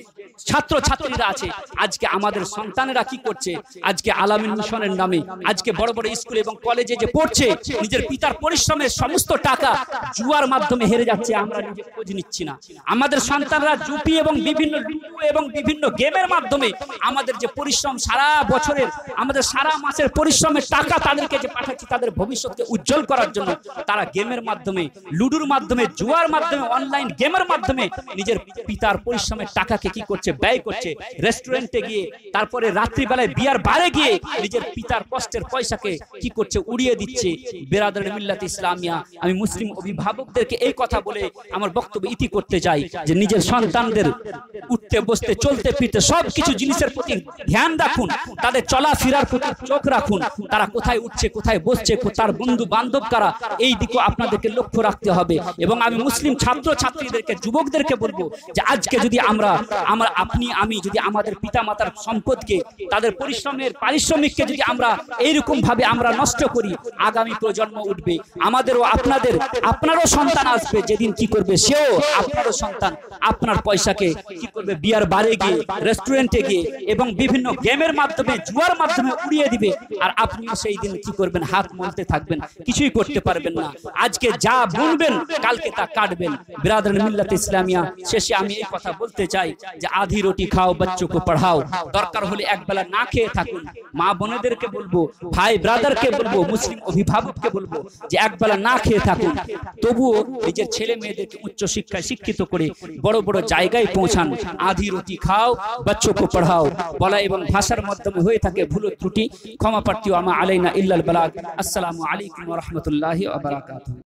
ছাত্র ছাত্রীরা আছে, আজকে আমাদের সন্তানেরা কি করছে? আজকে আলামিন মিশনের নামে আজকে বড় বড় স্কুল এবং কলেজে যে পড়ছে, নিজের পিতার পরিশ্রমের সমস্ত টাকা জুয়ার মাধ্যমে হেরে যাচ্ছে। আমরা নিজে খোঁজ নিচ্ছি না। আমাদের সন্তান জুপি এবং বিভিন্ন গেমের মাধ্যমে আমাদের যে পরিশ্রম সারা বছরের, আমাদের সারা মাসের পরিশ্রমের টাকা তাদেরকে যে পাঠাচ্ছি তাদের ভবিষ্যৎকে উজ্জ্বল করার জন্য, তারা গেমের মাধ্যমে, লুডুর মাধ্যমে, জুয়ার মাধ্যমে, অনলাইন গেমের মাধ্যমে নিজের পিতার পরিশ্রমের টাকাকে কি করছে? ব্যয় করছে। রেস্টুরেন্টে গিয়ে, তারপরে রাত্রিবেলায় বিয়ার বারে গিয়ে নিজের পিতার কষ্টের পয়সাকে কি করছে? উড়িয়ে দিচ্ছে। বেরাদার মিল্লাত ইসলামিয়া, আমি মুসলিম অভিভাবকদেরকে এই কথা বলে আমার বক্তব্য ইতি করতে চাই যে নিজের সন্তানদের উঠতে বসতে চলতে ফিরতে সবকিছু জিনিসের প্রতি ধ্যান রাখুন, তাদের চলাফেরার প্রতি চোখ রাখুন, তারা কোথায় উঠছে, কোথায় বসছে, তার বন্ধু বান্ধব কারা, এই দিকে আপনাদেরকে লক্ষ্য রাখতে হবে। এবং আমি মুসলিম ছাত্র ছাত্রীদেরকে, যুবকদেরকে বলবো যে আজকে যদি আমি যদি আমাদের পিতা মাতার সম্পদকে, তাদের পরিশ্রমের পারিশ্রমিককে যদি আমরা এইরকম ভাবে আমরা নষ্ট করি, আগামী প্রজন্ম উঠবে, আমাদেরও আপনারও সন্তান আসবে, যেদিন কি করবে? সেও আপনারও সন্তান আপনার পয়সাকে কি করবে? বিয়ার বারে গিয়ে, রেস্টুরেন্টে গিয়ে এবং বিভিন্ন গেমের মাধ্যমে, জুয়ার মাধ্যমে উড়িয়ে দিবে। আর আপনিও সেই দিন কি করবেন? হাত মলতে থাকবেন, কিছুই করতে পারবেন না। আজকে যা বুনবেন কালকে তা কাটবেন। বিরাদরান মিল্লাত ইসলামিয়া, শেষে আমি এই কথা বলতে চাই যে আধি রুটি খাও, বাচ্চো কো পড়াও। দরকার হলে একবেলা না খেয়ে থাকুন। মা বোনেদেরকে বলবো, ভাই ব্রাদারকে বলবো, মুসলিম অভিভাবককে বলবো যে একবেলা না খেয়ে থাকুন, তবুও নিজের ছেলে মেয়েদেরকে উচ্চ শিক্ষায় শিক্ষিত করে বড় বড় জায়গায় পৌঁছান। আধি রুটি খাও, বাচ্চো কো পড়াও বলা এবং ভাষার মাধ্যমে হয়ে থাকে ভুল ত্রুটি, ক্ষমা প্রার্থী। আমা আলাইনা ইল্লাল বালাগ। আসসালামু আলাইকুম ওয়া রাহমাতুল্লাহি ওয়া বারাকাতুহু।